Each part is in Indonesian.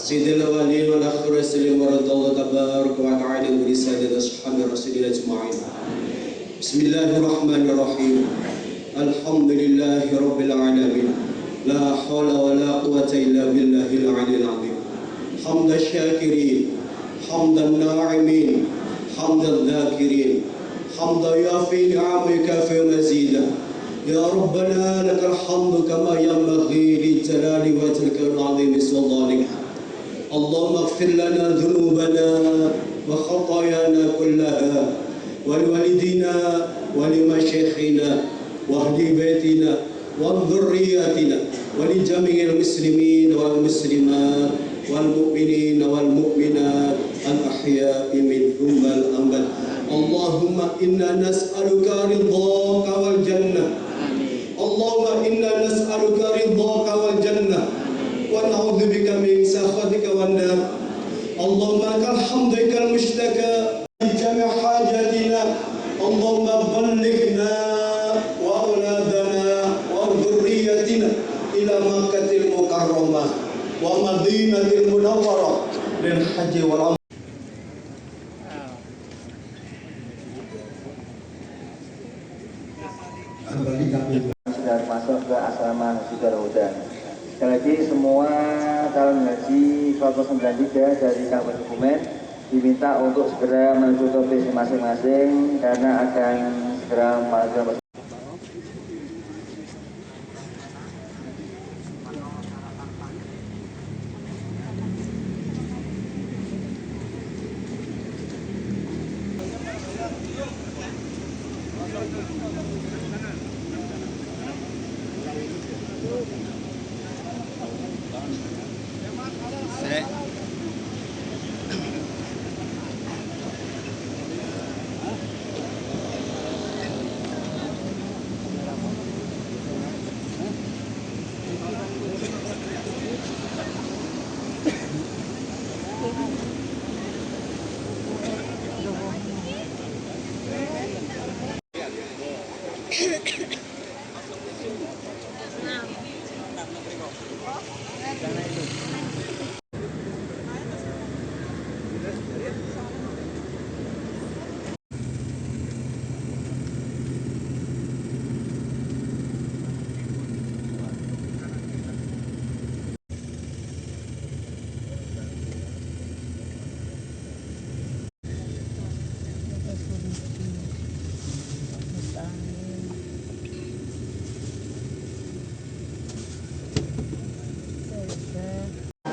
سيد الأولين والآخرين ورد الله تبارك وتعالى ورسالة أصحاب رسول الله أجمعين. بسم الله الرحمن الرحيم. الحمد لله رب العالمين. لا حول ولا قوة إلا بالله العلي العظيم. حمد الشاكرين، حمد الناعمين، حمد الذاكرين، حمد يافي نعمك في مزيدا. يا ربنا لك الحمد كما ينبغي لجلال وجهك العظيم سلطانك. اللهم اغفر لنا ذنوبنا وخطايانا كلها ولوالدينا ولمشايخنا واهل بيتنا وذرياتنا ولجميع المسلمين والمسلمات والمؤمنين والمؤمنات الأحياء منهم والأموات. اللهم إنا نسألك رضاك والجنة. اللهم إنا نسألك رضاك والجنة ونعوذ بك من سخطك والنار. اللهم لك الحمد كالمشتكى بجميع حاجاتنا. اللهم بلغنا وأولادنا وذريتنا إلى مكة المكرمة ومدينة المنورة للحج والعمرة. Sudah masuk ke asrama Haji Darul Huda. Sekali lagi semua calon haji 493 dari Kabupaten Kebumen diminta untuk segera menuju topis masing-masing karena akan segera menuju.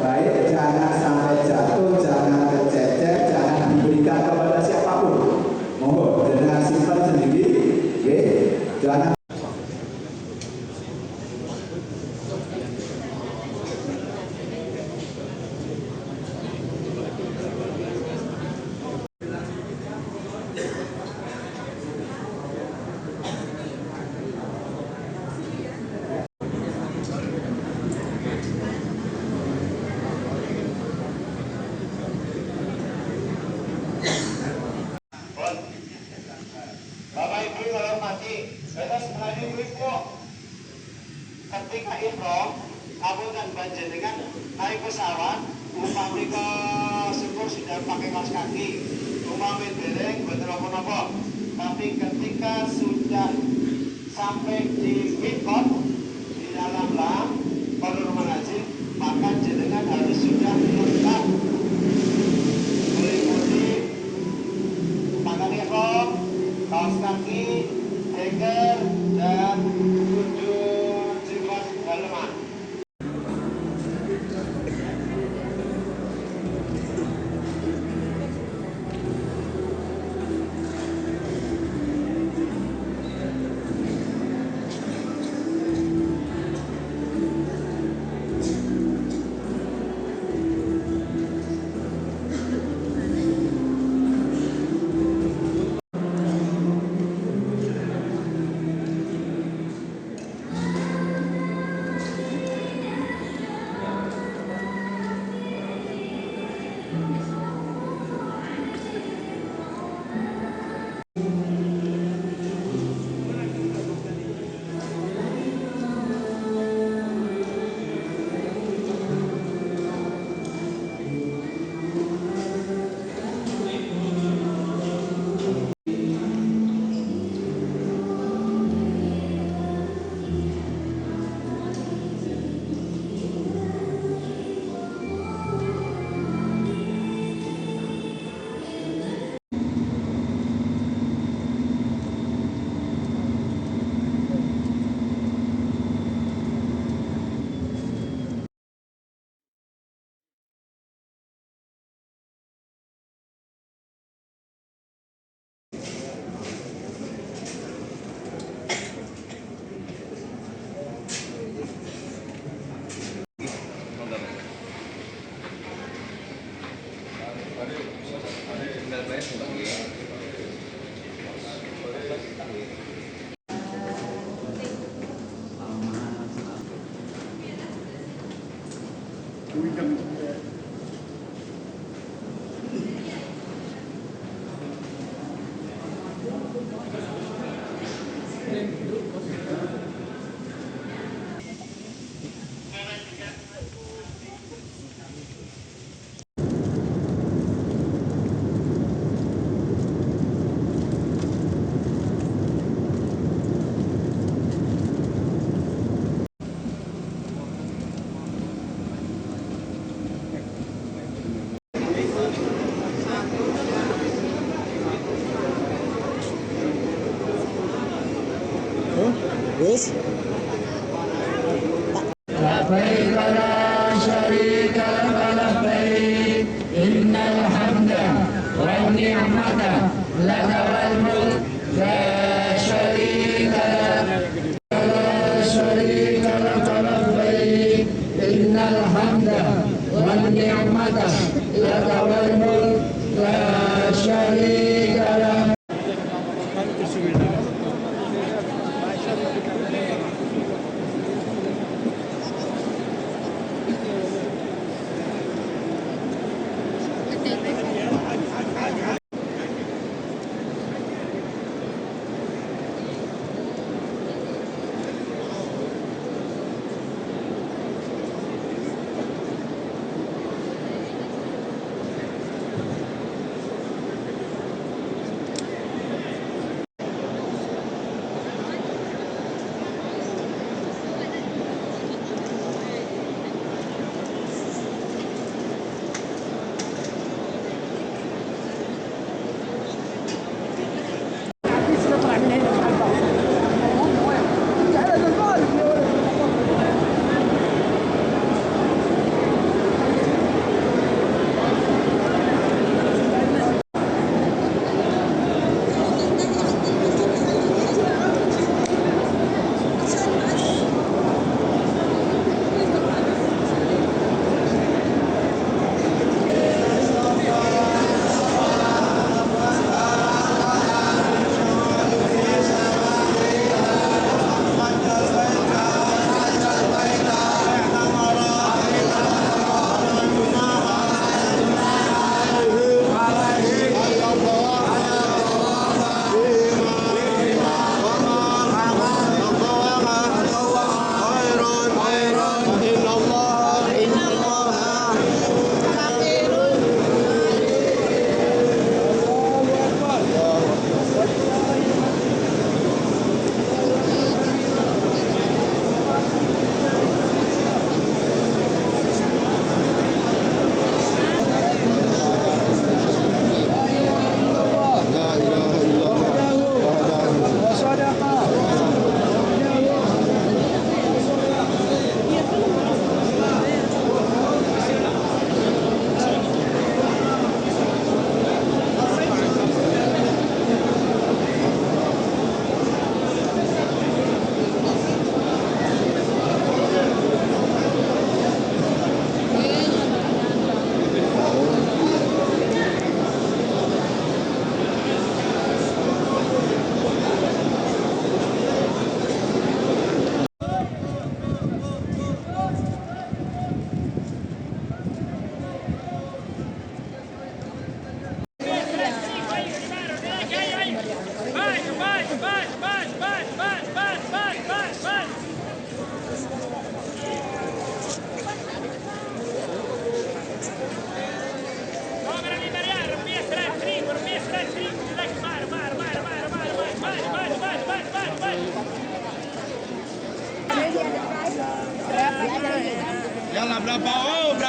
Baik, jangan sampai jatuh, jangan kececer, jangan diberikan kepada siapapun. Monggo dengan simpan sendiri, oke? Jangan. Bapak Ibu yang hormati, kita sebenarnya ibu ketika ihram, kamu dan panjenengan naik pesawat, umpamanya ke syukur sudah pakai kaos kaki, umpamanya dereng betul apa-apa. Tapi ketika sudah sampai di mikot di dalam lam Qadar Manazil, maka jenengan harus sudah lengkap meliputi pakaian ihram, kaos kaki, deker, dan ujung jilbab daleman. Wis. لبيك لا شريك لك لبيك إن الحمد والنعمة لك والملك لا شريك لك لا شريك لك لبيك إن الحمد والنعمة لك والملك لا شريك لك. Yalah berapa wow.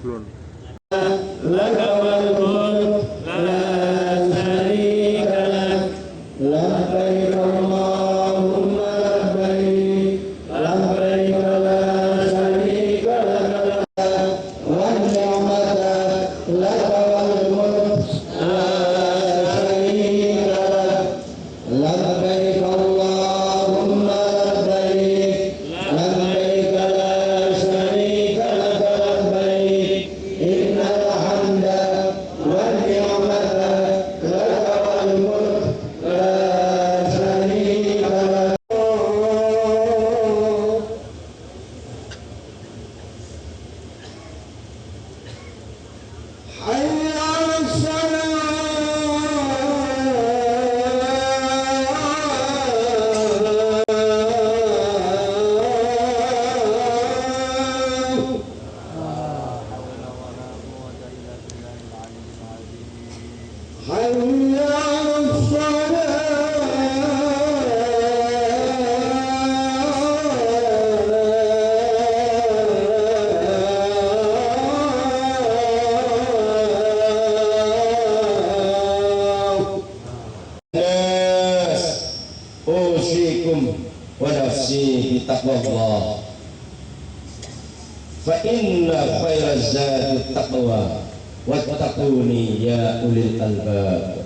لك والملك لا شريك لك لبيك اللهم لبيك لبيك لا شريك لك والنعمة لك والملك لا شريك لك لبيك اللهم لبيك لبيك لا شريك لك لبيك إن الحمد والنعمة لك والملك لا شريك لك حي على الصلاة حي على الصلاة الناس أوصيكم ونفسي بتقوى الله فإن خير الزاد التقوى واتقوني يا أولي الألباب.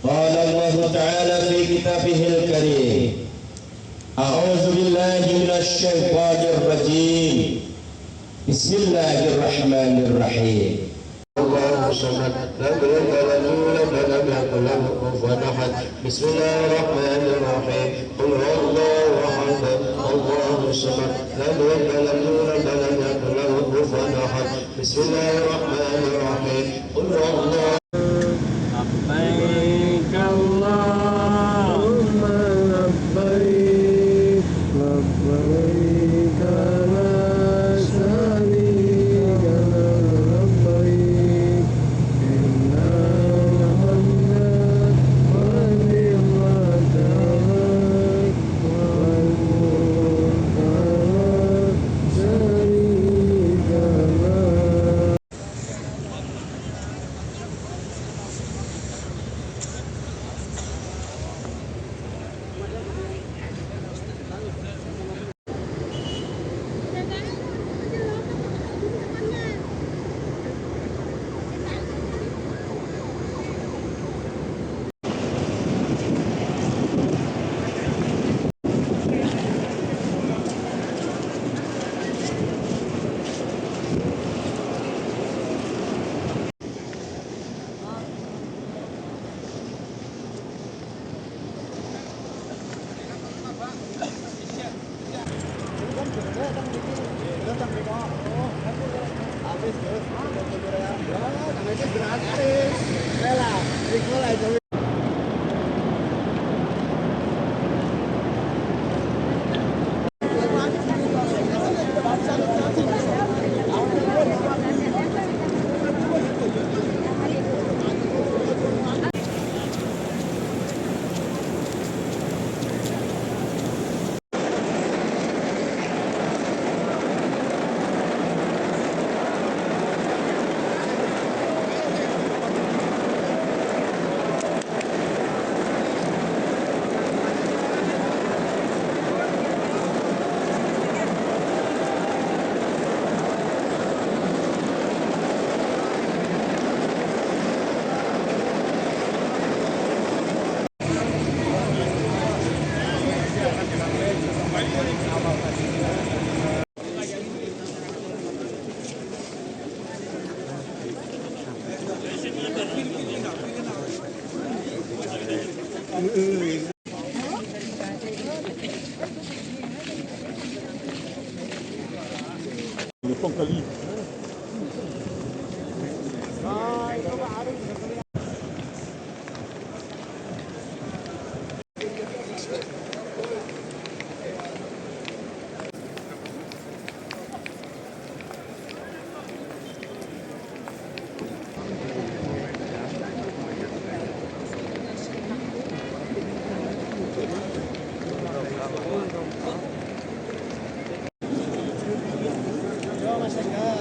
قال الله تعالى في كتابه الكريم أعوذ بالله من الشيطان الرجيم بسم الله الرحمن الرحيم. الله صمد لم يلد ولم يولد ولم يكن له كفوا احد. بسم الله الرحمن الرحيم. قل هو الله احد الله الصمد لم يلد ولم يولد ولم يكن له كفوا احد. بسم الله الرحمن الرحيم. قل هو الله لبيك اللهم لبيك لبيك لا شريك لك لبيك إن الحمد والنعمة لك والملك لا شريك لك. Mas chegar.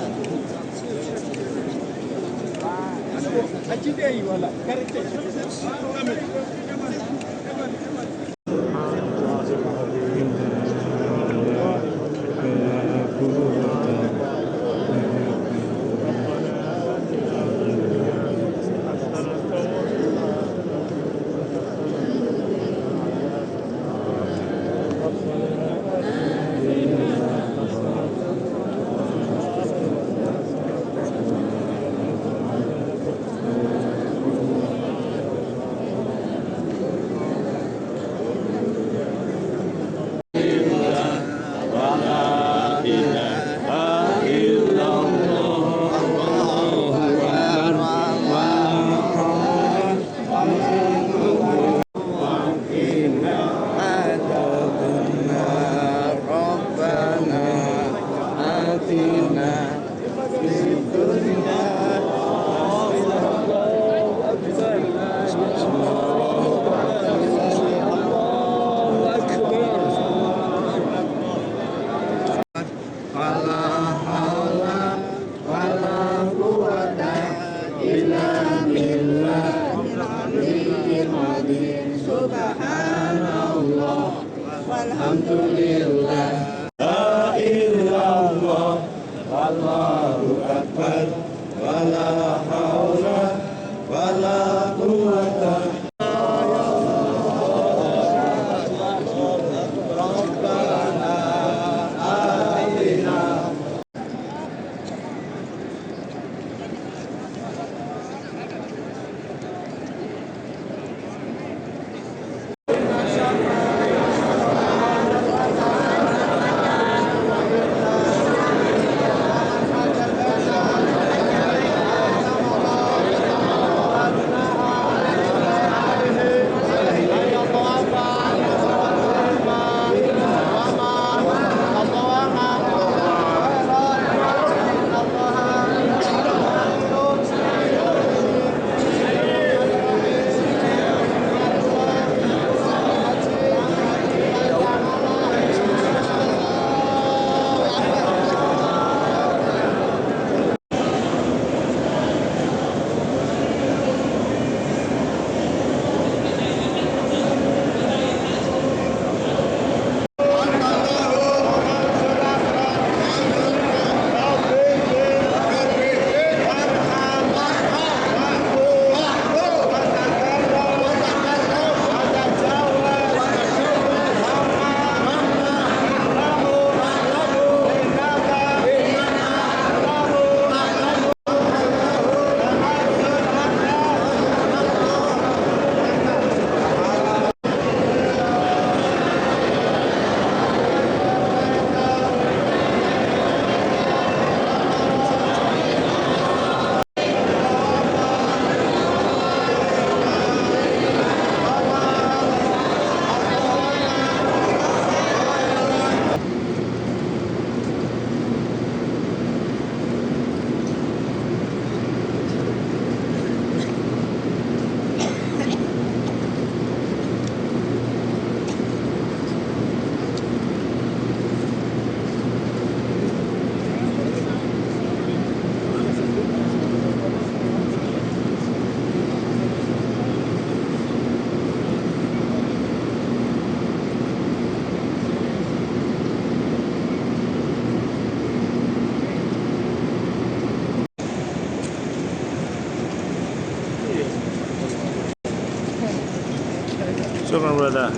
Shukran, brother.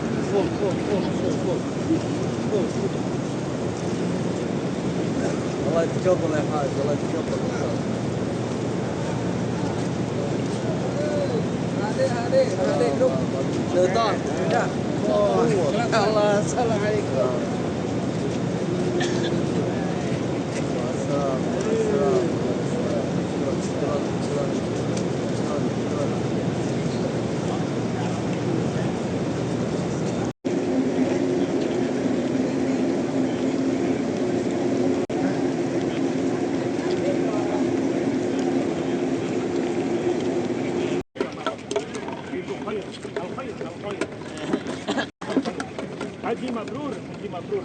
الله يتقبل يا حاج، الله يتقبل. هذه جروب شيطان. الله السلام عليكم. Haji mabrur, haji mabrur.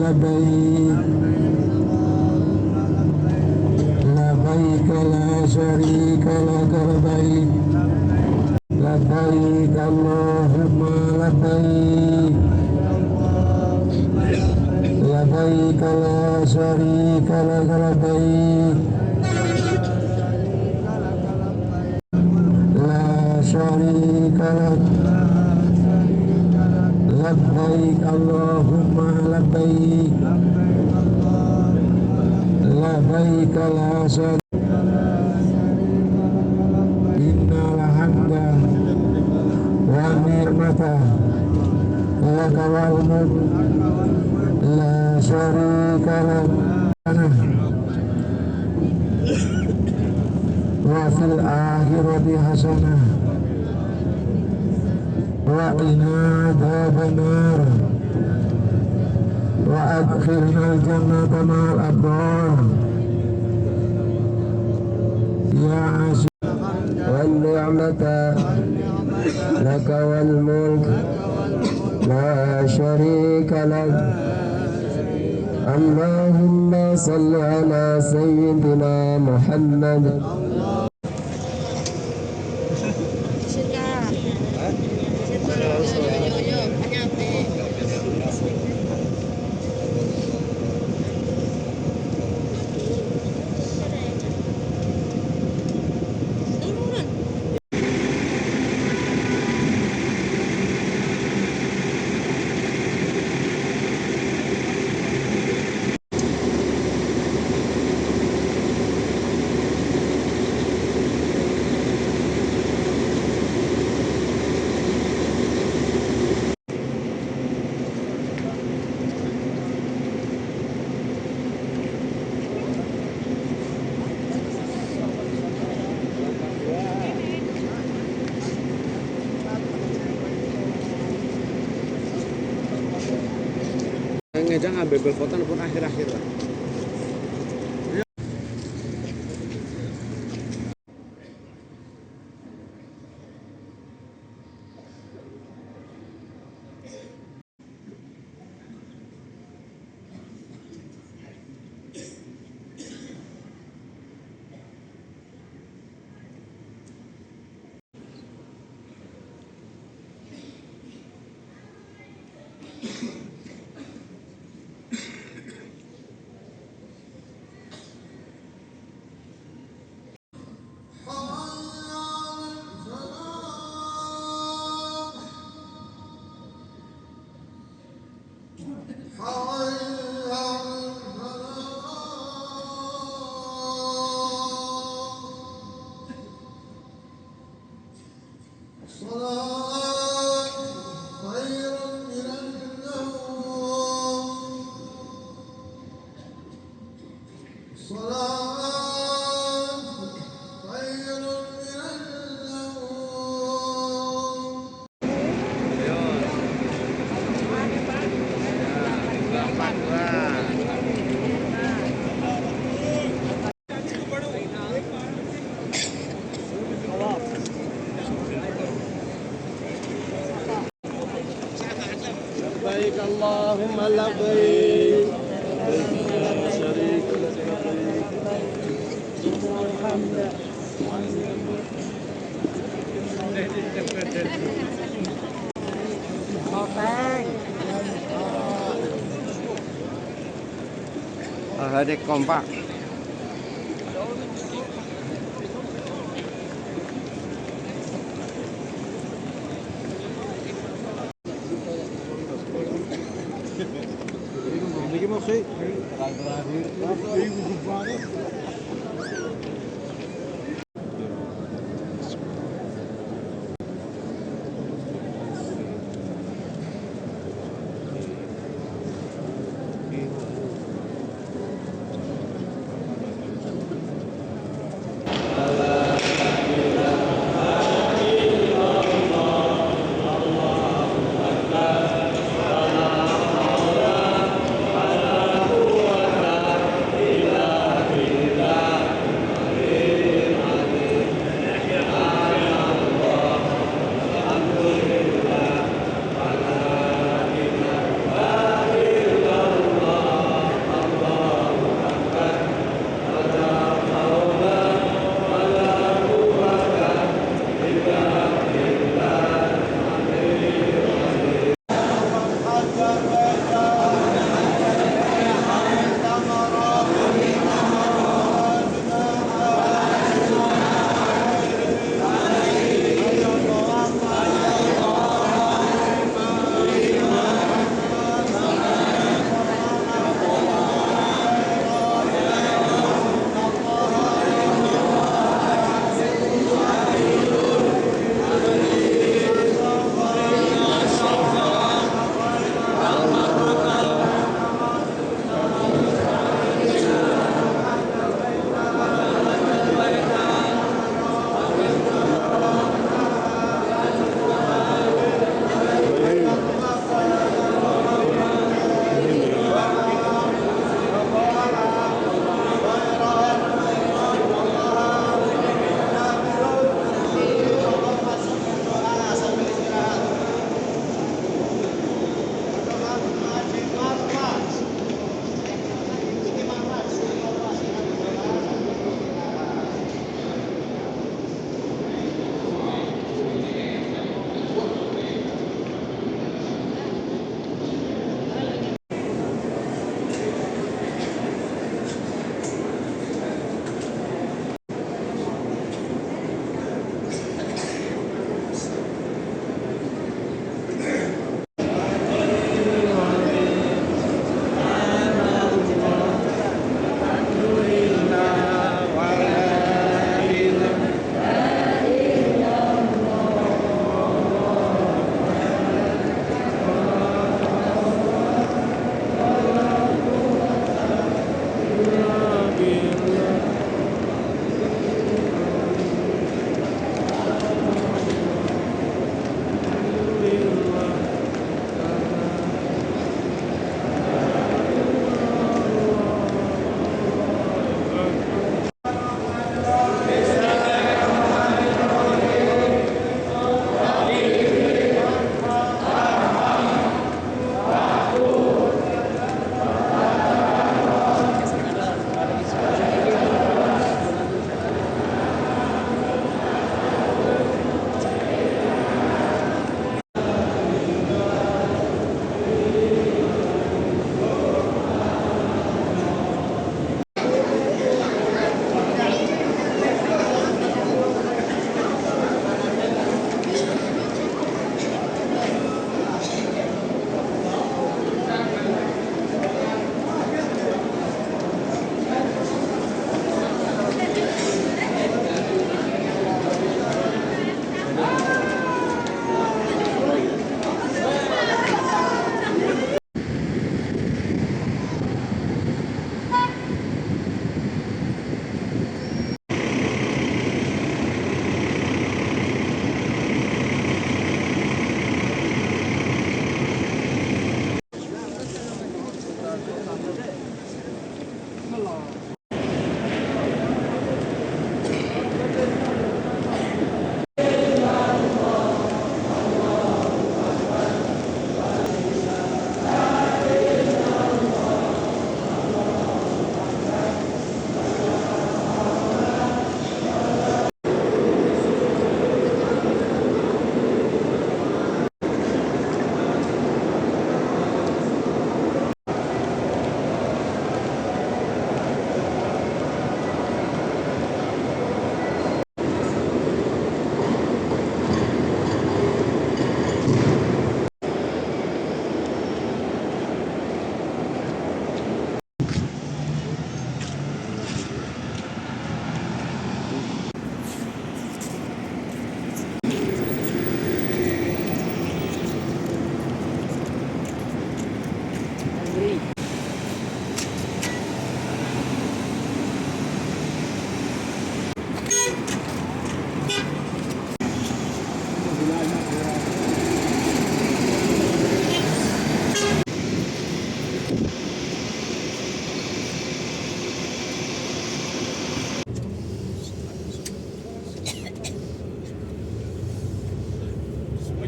لبيك لبيك لا شريك لك لبيك لبيك اللهم لبيك لبيك لا شريك لك لبيك لا شريك لك لبيك اللهم لبيك لبيك لا شريك إن الحمد والنعمة لك والملك لا شريك لك وفي الآخرة حسنة وقنا عذاب النار وأدخلنا الجنة مع الأبرار يا عزيز والنعمة لك والملك لا شريك لك اللهم صل على سيدنا محمد ngejak ngambil foto pun akhir-akhir lah. لبيك اللهم لبيك لا شريك لك لبيك الحمد Adik kompak. Ini mau sih?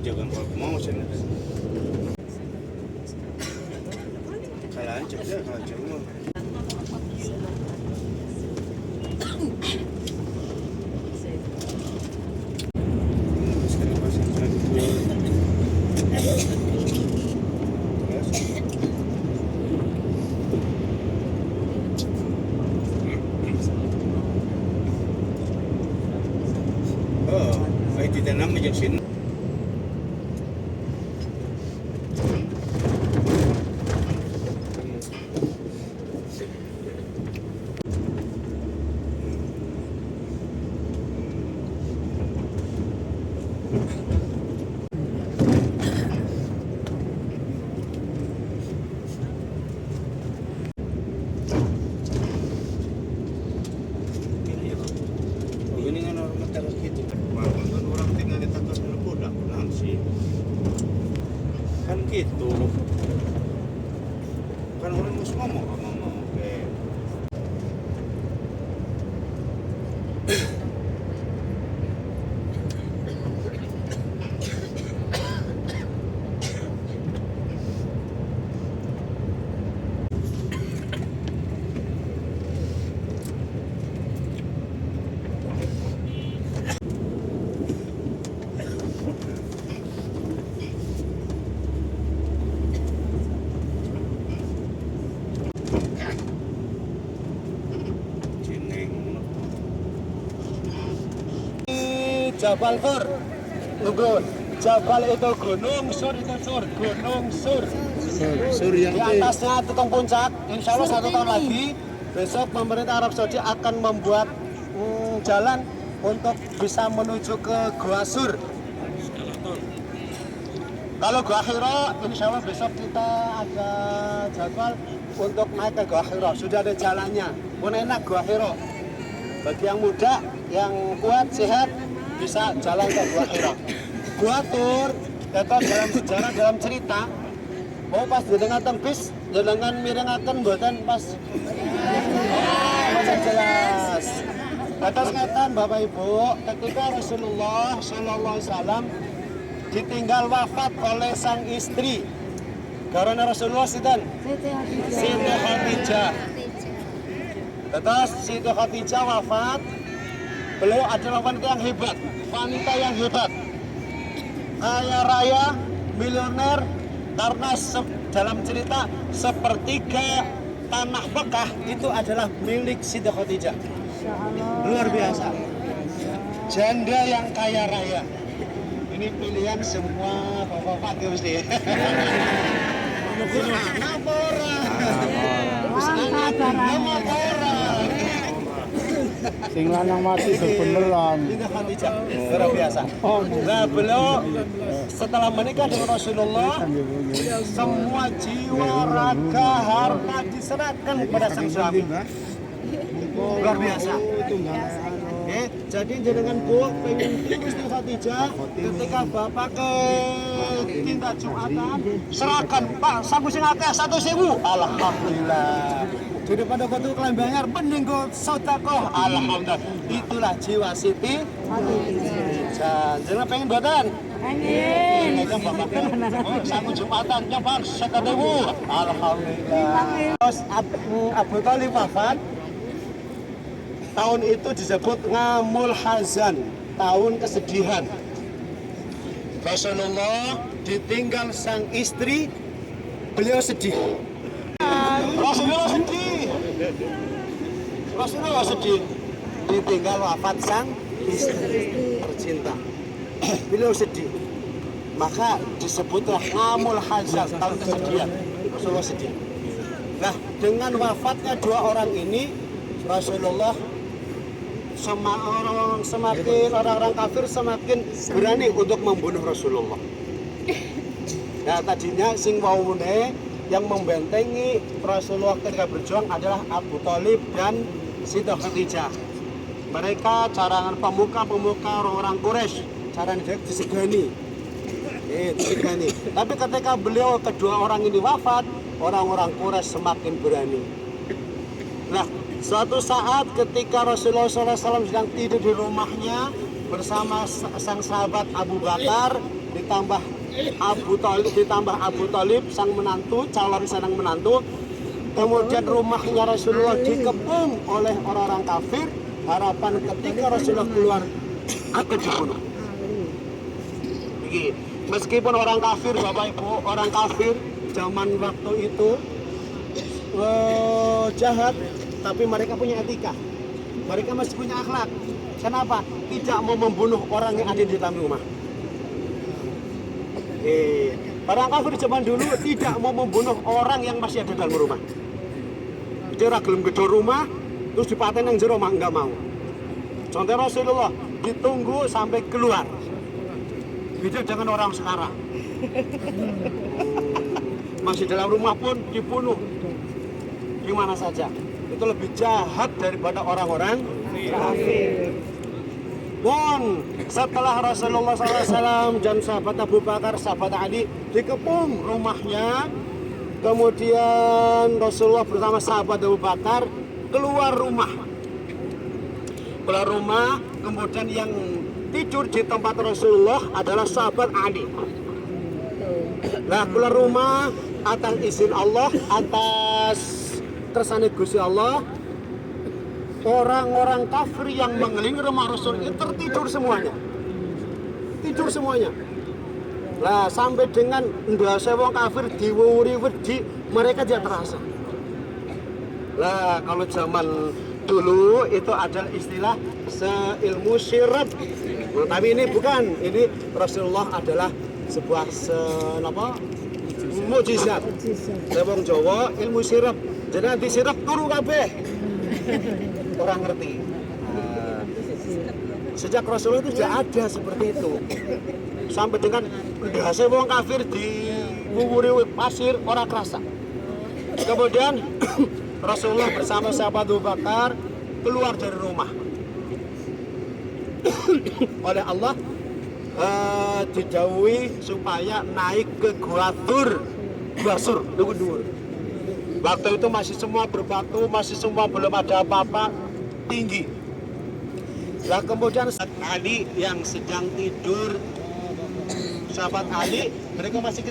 jangan mau sini. Kalau ancam dia kalau cuma. Ay ditanam aja sini. Begini kan orang terus gitu. Kan orang tinggal di tangga udah sih. Kan gitu. Kan orang harus ngomong kayak Jabal Sur. Tunggu. Jabal itu gunung, Sur itu sur. Gunung Sur. Sur yang Di atasnya tukang puncak. Insya Allah 1 tahun lagi besok pemerintah Arab Saudi akan membuat jalan untuk bisa menuju ke Gua Sur. Kalau Gua Hira, insya Allah besok kita ada jadwal untuk naik ke Gua Hira. Sudah ada jalannya. Pun enak Gua Hira. Bagi yang muda, yang kuat, sehat, bisa jalan ke Gua Hira. Gua Tur, atau dalam sejarah, dalam cerita, oh pas dengan tempis, dengan miringaken buatan pas masih jelas. Atas kata Bapak Ibu, ketika Rasulullah SAW ditinggal wafat oleh sang istri, karena Rasulullah Siti Khadijah. Terus Siti Khadijah wafat, beliau adalah wanita yang hebat, kaya raya, miliuner, karena dalam cerita sepertiga tanah Mekah itu adalah milik Siti Khadijah. Luar biasa, janda yang kaya raya. Ini pilihan semua bapak-bapak tuh mesti. sing lanang mati beneran. Ini Khadijah, luar biasa. Nah, beliau setelah menikah dengan Rasulullah, semua jiwa, raga, harta diserahkan kepada sang suami. Luar biasa. Jadi dengan buah pengen tiris di Khadijah, ketika bapak ke tindak Jumatan, serahkan Pak sabu sing akeh 1.000. Alhamdulillah. Jadi pada waktu kalian bayar mending go sedekah. Alhamdulillah. Itulah jiwa Siti Khadijah. Jangan pengen badan. Pengen. Bapak kan sabu Jumatan nyoba 1.000. Alhamdulillah. Terus Abu Thalib wafat. Tahun itu disebut Ngamul Hazan, tahun kesedihan. Rasulullah ditinggal sang istri, beliau sedih. Rasulullah sedih, ditinggal wafat sang istri tercinta. Beliau sedih, maka disebutlah Ngamul Hazan, tahun kesedihan. Rasulullah sedih. Nah, dengan wafatnya 2 orang ini, Rasulullah semakin orang-orang kafir semakin berani untuk membunuh Rasulullah. Nah, tadinya sing waune yang membentengi Rasulullah ketika berjuang adalah Abu Thalib dan Siti Khadijah. Mereka carangan pemuka orang-orang Quraisy, caranya disegani. Disegani. Tapi ketika beliau kedua orang ini wafat, orang-orang Quraisy semakin berani. Nah, suatu saat ketika Rasulullah SAW sedang tidur di rumahnya bersama sang sahabat Abu Bakar, ditambah Abu Thalib sang menantu, calon senang menantu. Kemudian rumahnya Rasulullah dikepung oleh orang-orang kafir. Harapan ketika Rasulullah keluar akan dibunuh. Meskipun orang kafir, Bapak Ibu, orang kafir zaman waktu itu jahat, tapi mereka punya etika. Mereka masih punya akhlak. Kenapa? Tidak mau membunuh orang yang ada di dalam rumah. Orang kafir zaman dulu tidak mau membunuh orang yang masih ada dalam rumah. Dia gelem gedor rumah, terus dipaten yang jero mah enggak mau. Contoh Rasulullah ditunggu sampai keluar. Beda dengan orang sekarang. Masih dalam rumah pun dibunuh. Di mana saja. Itu lebih jahat daripada orang-orang kafir. Pun setelah Rasulullah SAW dan sahabat Abu Bakar, sahabat Ali dikepung rumahnya, kemudian Rasulullah bersama sahabat Abu Bakar keluar rumah, kemudian yang tidur di tempat Rasulullah adalah sahabat Ali. Nah, keluar rumah atas izin Allah, atas kersane Gusti Allah. Orang-orang kafir yang mengelilingi rumah Rasul itu tertidur semuanya. Tidur semuanya. Nah, sampai dengan ndase wong kafir diwuri wedi, mereka tidak terasa. Nah, kalau zaman dulu itu ada istilah seilmu sirap. Nah, tapi ini bukan, ini Rasulullah adalah sebuah mukjizat. Wong Jawa ilmu sirap. Jadi nanti sirap turu kabeh. Orang ngerti. Sejak Rasulullah itu tidak ada seperti itu. Sampai dengan ndase wong kafir diwuri pasir orang kerasa. Kemudian Rasulullah bersama sahabat Abu Bakar keluar dari rumah. Oleh Allah dijauhi supaya naik ke Gua Sur, dhuwur. Waktu itu masih semua berbatu, masih semua belum ada apa-apa, tinggi. Nah, kemudian sahabat Ali yang sedang tidur, sahabat Ali, mereka masih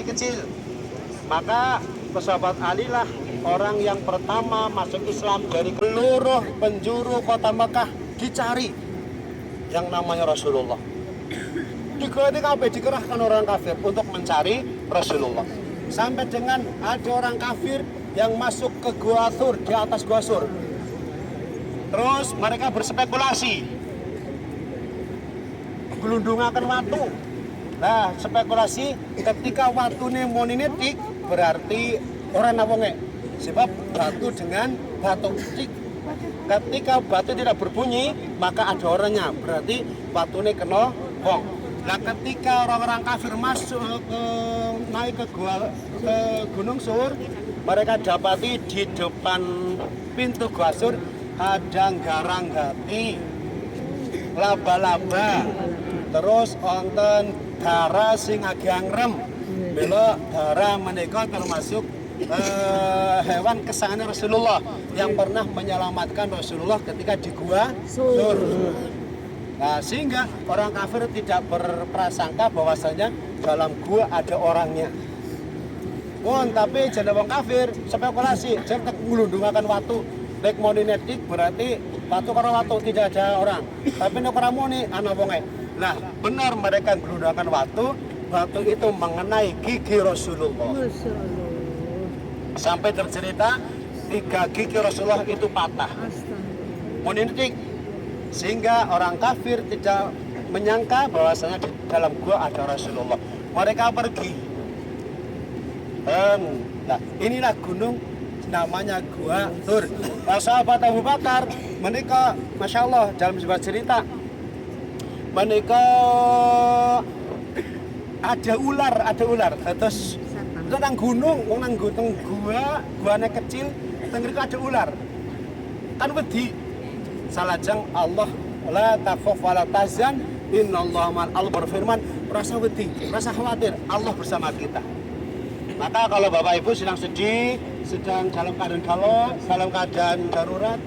kecil. Maka sahabat Ali lah orang yang pertama masuk Islam dari seluruh penjuru kota Mekah dicari yang namanya Rasulullah. Dikerahkan orang kafir untuk mencari Rasulullah. Sampai dengan ada orang kafir yang masuk ke Gua Sur, di atas Gua Sur. Terus mereka berspekulasi, gelundungaken watu. Nah, spekulasi ketika watune moninetik berarti orang nawonge. Sebab batu dengan batu tik. Ketika batu tidak berbunyi, maka ada orangnya. Berarti batune kena wong. Nah, ketika orang-orang kafir masuk naik ke Gunung Sur, mereka dapati di depan pintu Gua Sur ada garang-gati, laba-laba, terus wonten dara sing ageng rem. Bela dara menika termasuk hewan kesayangan Rasulullah yang pernah menyelamatkan Rasulullah ketika di Gua Sur. Nah, sehingga orang kafir tidak berprasangka bahwasanya dalam gua ada orangnya. Tapi jeneng wong kafir spekulasi, jeneng nglundungaken watu. Nek moninetik berarti watu karo watu tidak ada orang. Tapi nek ora muni ana wonge. Nah, benar mereka nglundungaken batu itu mengenai gigi Rasulullah. Sampai tercerita 3 gigi Rasulullah itu patah. Moninetik. Sehingga orang kafir tidak menyangka bahwasanya di dalam gua ada Rasulullah. Mereka pergi. Nah, inilah gunung namanya Gua Sur. Nah, sahabat Abu Bakar menika, masya Allah, dalam sebuah cerita menika ada ular. Terus nang gunung, nang guane kecil, tengriku ada ular. Kan wedi. Salajeng Allah la takhaf wa la tahzan innallaha ma'al berfirman, rasa wedi, rasa khawatir, Allah bersama kita. Maka kalau Bapak Ibu sedang sedih, sedang dalam keadaan galau, dalam keadaan darurat,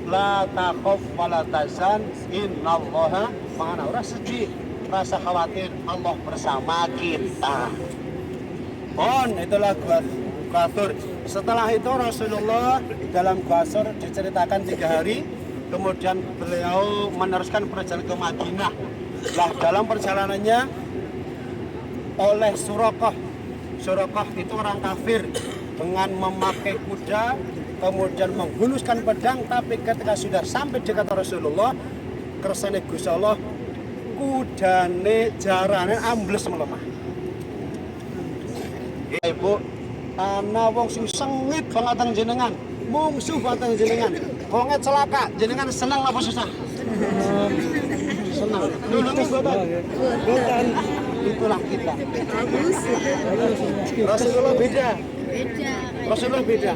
la takhaf wa la tahzan innallaha ma'ana. Ora sedih, rasa khawatir, Allah bersama kita. Itulah Ghasur. Setelah itu Rasulullah dalam Ghasur diceritakan 3 hari, kemudian beliau meneruskan perjalanan ke Madinah. Lah dalam perjalanannya oleh Suraqah itu orang kafir dengan memakai kuda, kemudian menghunuskan pedang, tapi ketika sudah sampai dekat Rasulullah, kersane Gusti Allah, kudane jarane ambles melemah. Ibu, ana wong sing sengit banget jenengan, mungsuh banget jenengan, wonge celaka, jenengan senang apa susah? Senang. Nulungi boten. Itulah kita. Rasulullah beda.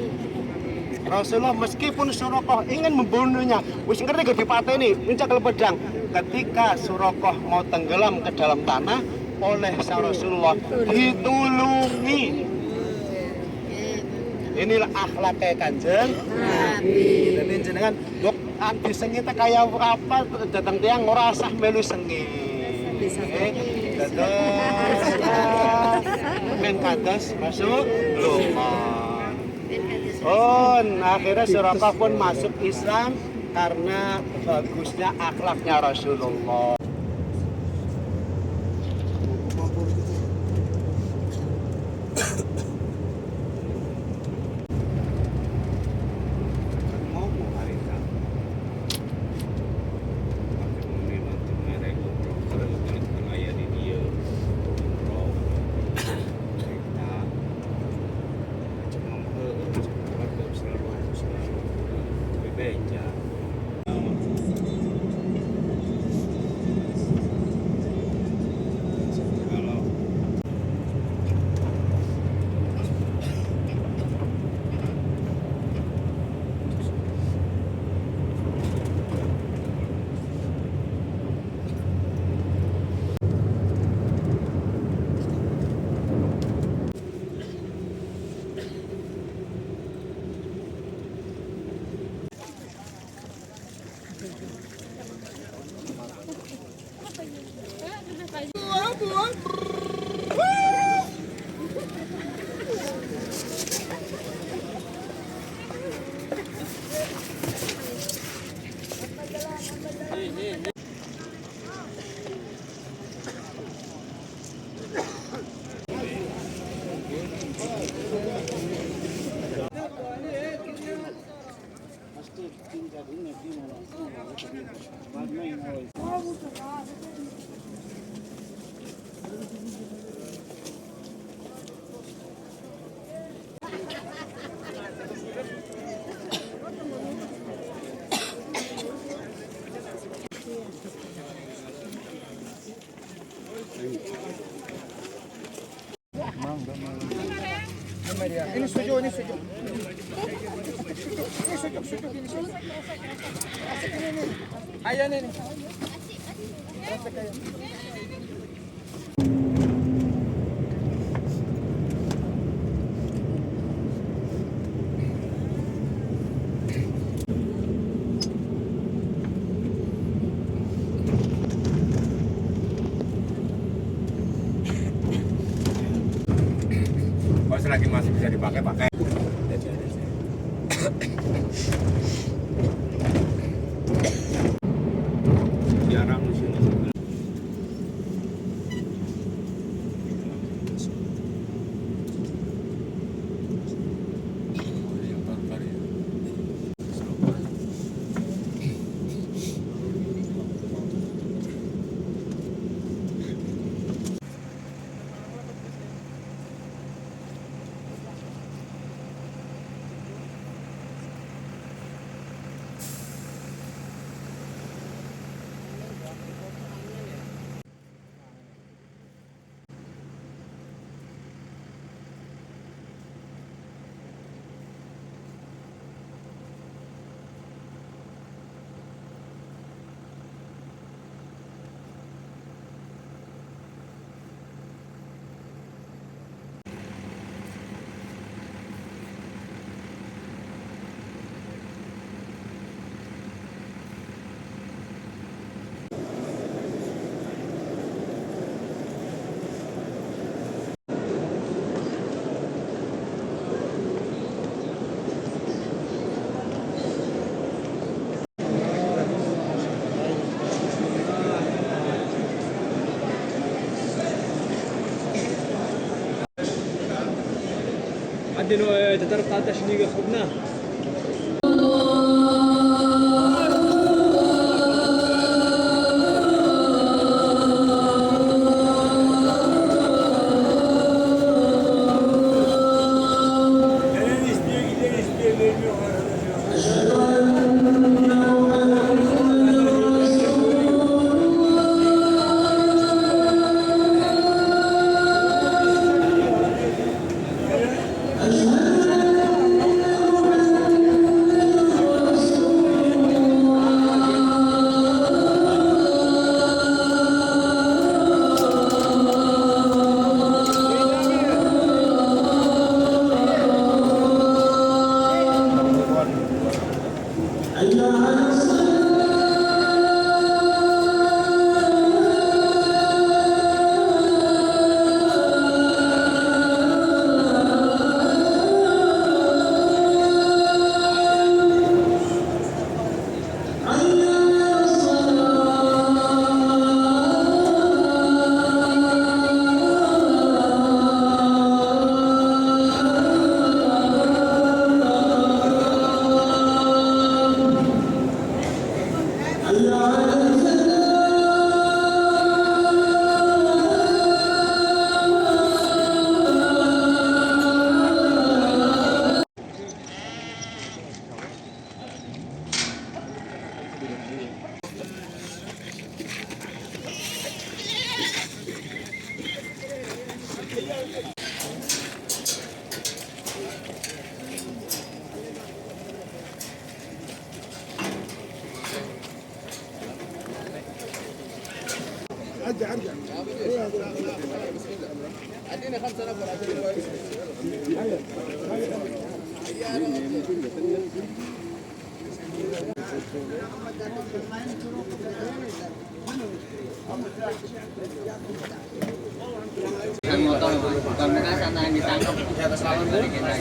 Rasulullah meskipun Suraqah ingin membunuhnya, wis ngerti gak dipateni, mencakal pedang. Ketika Suraqah mau tenggelam ke dalam tanah, oleh Rasulullah ditulungi. Inilah akhlak kayak Kanjeng Nabi. Jadi jenengan dok anti sengit kayak apa datang tiang ora usah melu sengit. Dados men kados masuk lumon. Akhirnya Suraqah pun masuk Islam karena bagusnya akhlaknya Rasulullah. Ini sujuk. Ini sujuk ini sujuk. Asik ini. Ayo nih. Asik ayo. Selagi masih bisa dipakai. Jarang di sini. دينو تترقى تشنيق خبنا motor bukan mereka sana yang ditangkap di atas lawan dari kita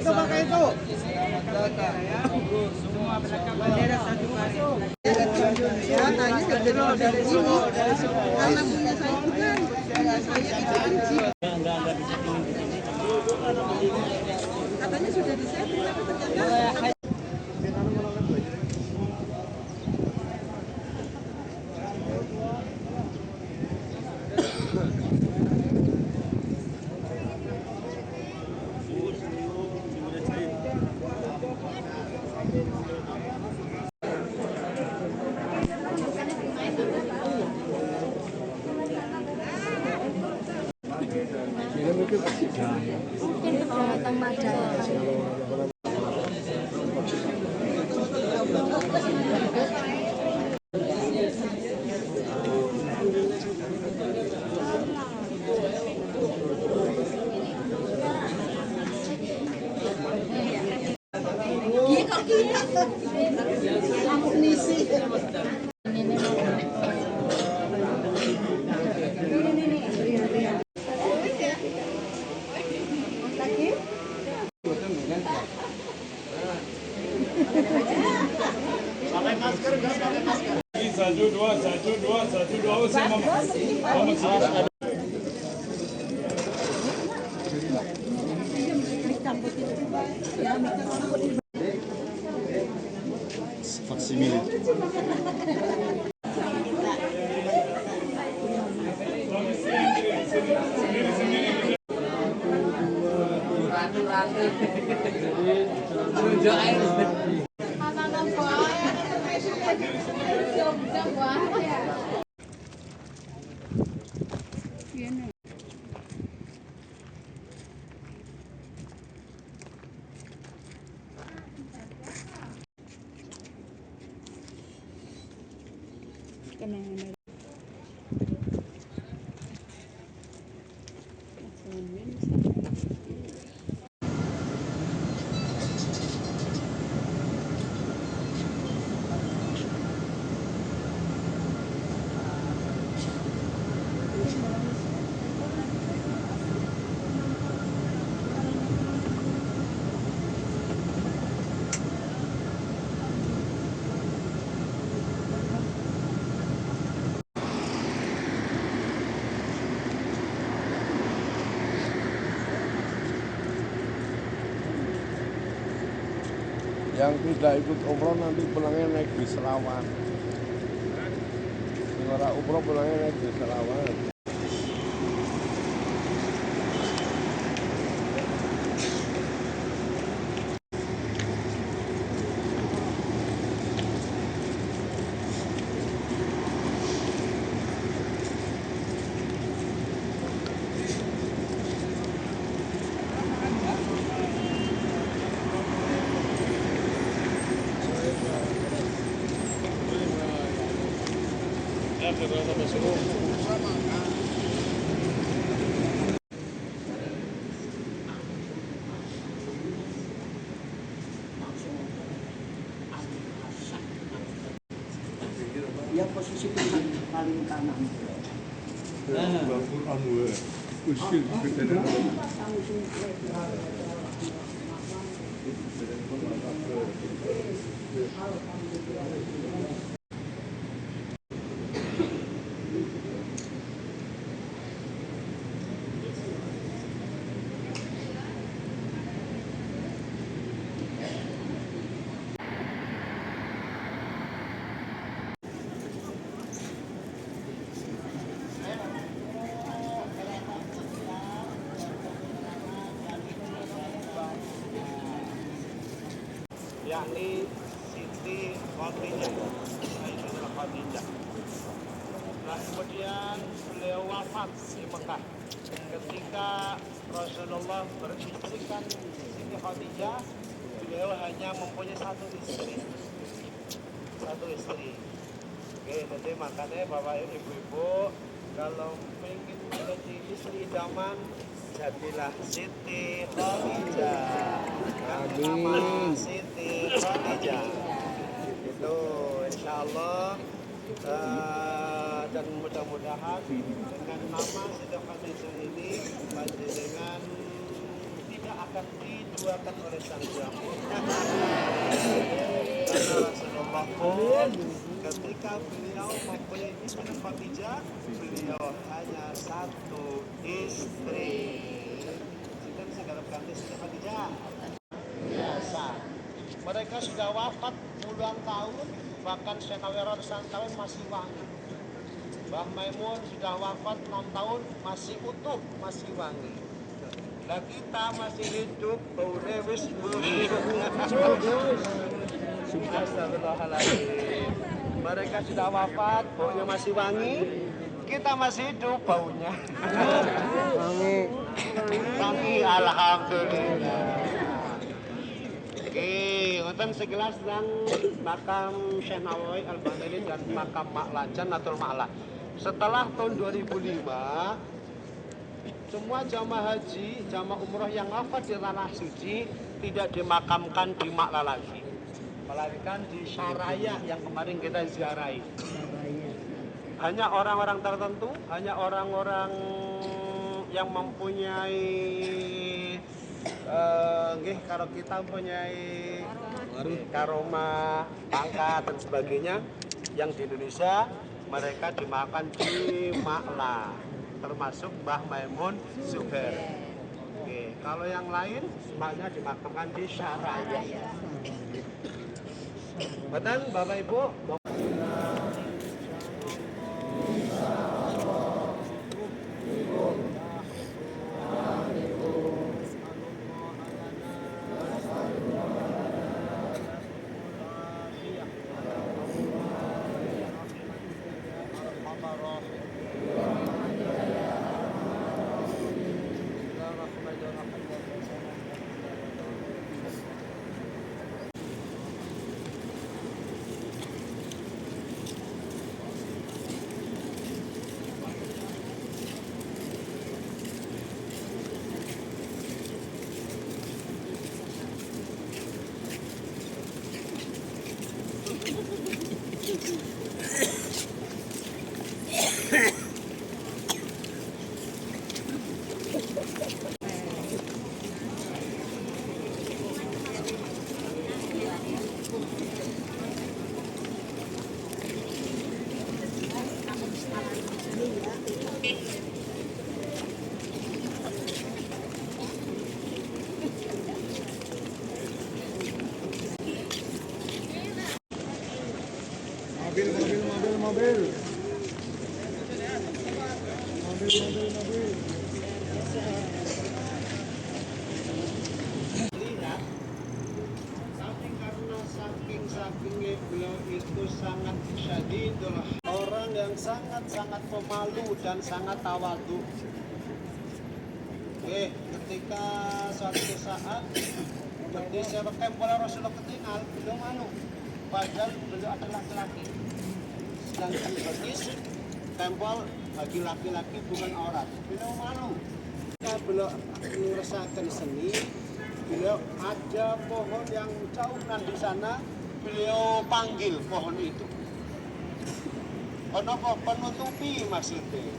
Pakai itu. Semua belakang bendera satu masuk. Ya, tanya dari sini. Karena punya saya bukan. Saya itu kunci. Katanya sudah disetting tapi ternyata. Mungkin keberatan Madang. Satu dua faksimile. Yang tidak ikut umroh nanti pulangnya naik bis Serawan. Orang umroh pulangnya naik bis Serawan. Dia posisi paling kanan. yakni Siti Khadijah. Ini adalah Khadijah. Nah, kemudian beliau wafat di Mekah ketika Rasulullah beristrikan Siti Khadijah beliau hanya mempunyai satu istri. Oke, jadi makanya Bapak Ibu, kalau ingin menjadi istri idaman, jadilah Siti Khadijah. Amin. Siti Khadijah. Itu insya Allah. Dan mudah-mudahan dengan nama Siti Khadijah ini panjenengan tidak akan diduakan oleh sang suami. Karena Rasulullah pun ketika beliau mempunyai istri Khadijah, beliau hanya satu istri. Kita bisa ganti Siti Khadijah. Biasa. Mereka sudah wafat puluhan tahun, bahkan Syekh ratusan tahun masih wangi. Mbah Maimun sudah wafat 6 tahun, masih utuh, masih wangi. Nah kita masih hidup, baunya wis busuk. Astagfirullahaladzim. Mereka sudah wafat, baunya masih wangi. Kita masih hidup, baunya wangi. Alhamdulillah. Oke, wonten segelas tentang makam Syekh Nawawi Al-Batalin dan makam Ma'la, Jannatul Ma'la. Setelah tahun 2005, semua jamaah haji, jamaah umroh yang wafat di tanah suci tidak dimakamkan di Ma'la lagi, melainkan di Syaraya yang kemarin kita ziarahi. Hanya orang-orang tertentu, hanya orang-orang yang mempunyai kalau kita mempunyai karomah, pangkat dan sebagainya yang di Indonesia, mereka dimakamkan di Ma'la, termasuk Mbah Maimun Zubair. Oke, kalau yang lain semuanya dimakamkan di Syaraya. Betul Bapak Ibu? Mobil. Lihat, tapi karena saking-sakingnya beliau itu sangat syadidul, orang yang sangat-sangat pemalu dan sangat tawadu. Ketika suatu saat disewakan oleh Rasulullah ketinggal, beliau malu, padahal beliau adalah laki-laki. Sedangkan bagi tempel bagi laki-laki bukan aurat. Beliau malu. Ketika beliau merasakan seni, beliau ada pohon yang jauh di sana, beliau panggil pohon itu. Kenapa penutupi maksudnya?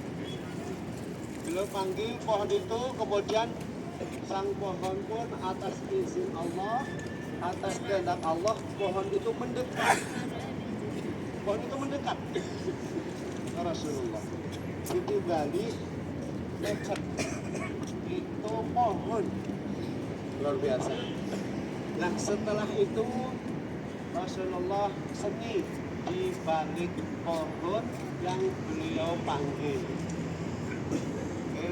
Beliau panggil pohon itu, kemudian sang pohon pun atas izin Allah, atas kehendak Allah, pohon itu mendekat. Pohon itu mendekat ke Rasulullah. Itu balik dekat. Itu pohon luar biasa. Nah setelah itu Rasulullah seni di balik pohon yang beliau panggil.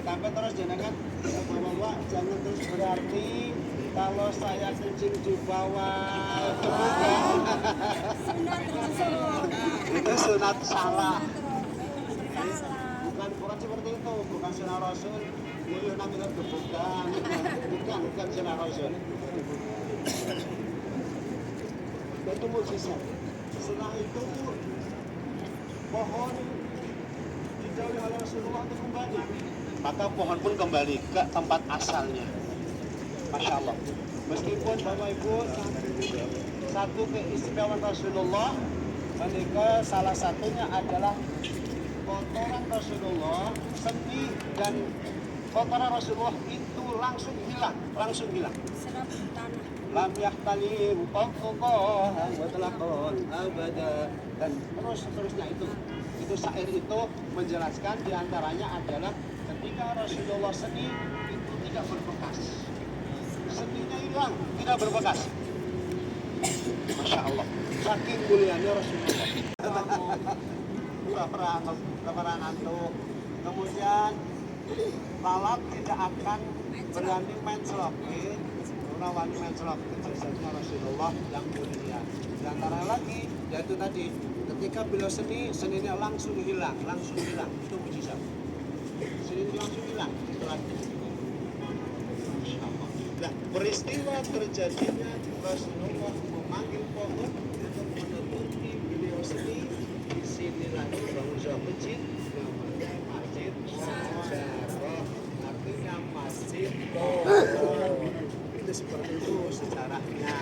Tapi terus jangan bawa, jangan terus berarti kalau saya kencing di bawah itu sunat salah. Bukan seperti itu, bukan sunnah Rasul. Ini namanya bukan sunnah Rasul. Itu mukjizat. Setelah itu pohon dijauhi oleh Rasulullah untuk kembali. Maka pohon pun kembali ke tempat asalnya. Masya Allah. Meskipun Bapak Ibu satu keistimewaan Rasulullah, mereka salah satunya adalah kotoran Rasulullah, seni dan kotoran Rasulullah itu langsung hilang. Serap tanah. Lam yahtali muqaqqah wa talaqan abada, dan seterusnya itu syair itu menjelaskan diantaranya adalah ketika Rasulullah seni itu tidak berbekas, seninya hilang, tidak berbekas. Masya Allah, saking mulianya Rasulullah. Pernah ngantuk. Kemudian lalat tidak akan berani mencelok, wani mencelok. Kebiasaannya Rasulullah yang mulia. Di antara lagi, yaitu tadi, ketika beliau seninya langsung hilang, itu mujizat. Seninya langsung hilang, itu lagi. Nah, peristiwa terjadinya Rasulullah memanggil pohon untuk menutupi beliau seni. Di sinilah dibangun sebuah masjid, namanya Masjid Syajarah, artinya masjid pohon. Itu seperti itu sejarahnya.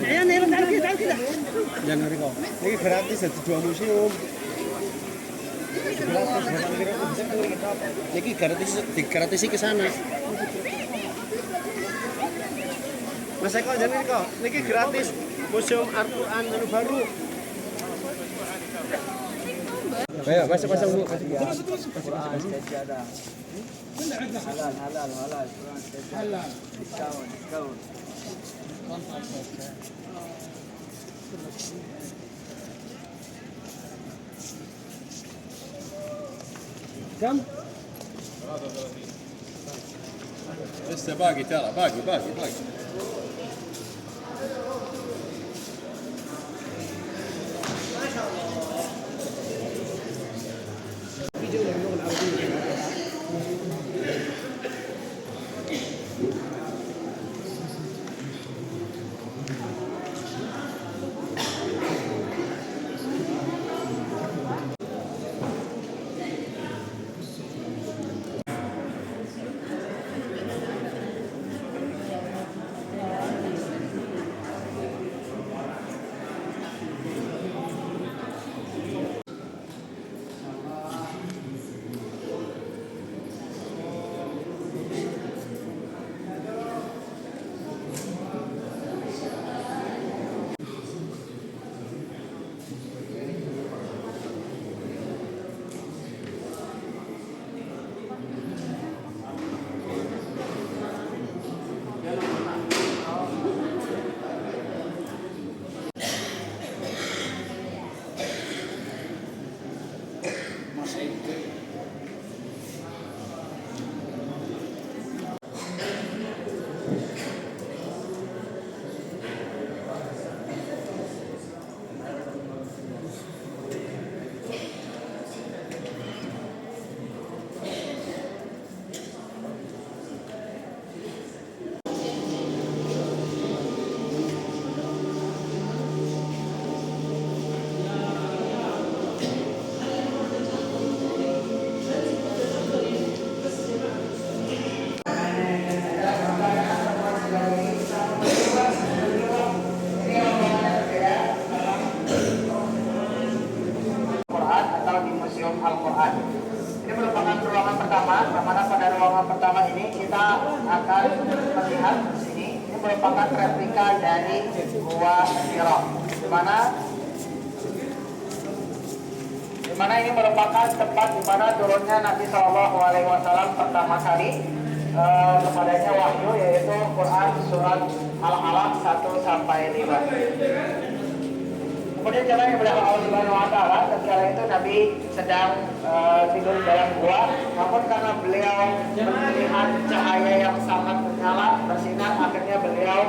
Ayan, taruh kita. Jangan kau. Ini gratis ya, dua museum. Jadi gratis ke sana. Mas Eko jangan kau. Ini gratis museum Al-Quran baru. Ayo masuk Bu. Halal. Diskaun. Kam? لسه باقي ترى باقي Al-Quran. Ini merupakan ruangan pertama, di mana pada ruangan pertama ini kita akan melihat di sini. Ini merupakan replika dari Gua Hira, di mana ini merupakan tempat di mana turunnya Nabi SAW pertama kali kepadanya wahyu, yaitu Quran surat Al-Alaq 1 sampai 5. Kemudian jalan yang berada Allah Subhanahu wa Ta'ala, ketika itu Nabi sedang tidur dalam gua, namun karena beliau melihat cahaya yang sangat menyala bersinar, akhirnya beliau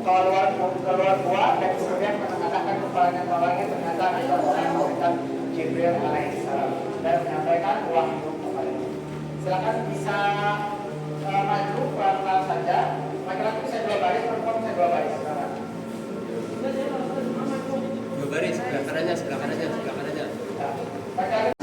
keluar gua dan kemudian menengahkan kepalanya ke langit, ternyata ada orang malaikat Jibril alaihissalam. sudah menyampaikan uang itu kepada ibu. Silakan bisa maju pelan-pelan saja. Laki-laki bisa 2 baris, perempuan bisa 2 baris. Silakan. 2 baris, sebelah kanannya, sebelah kanannya, sebelah kanannya. Ya. Laki-laki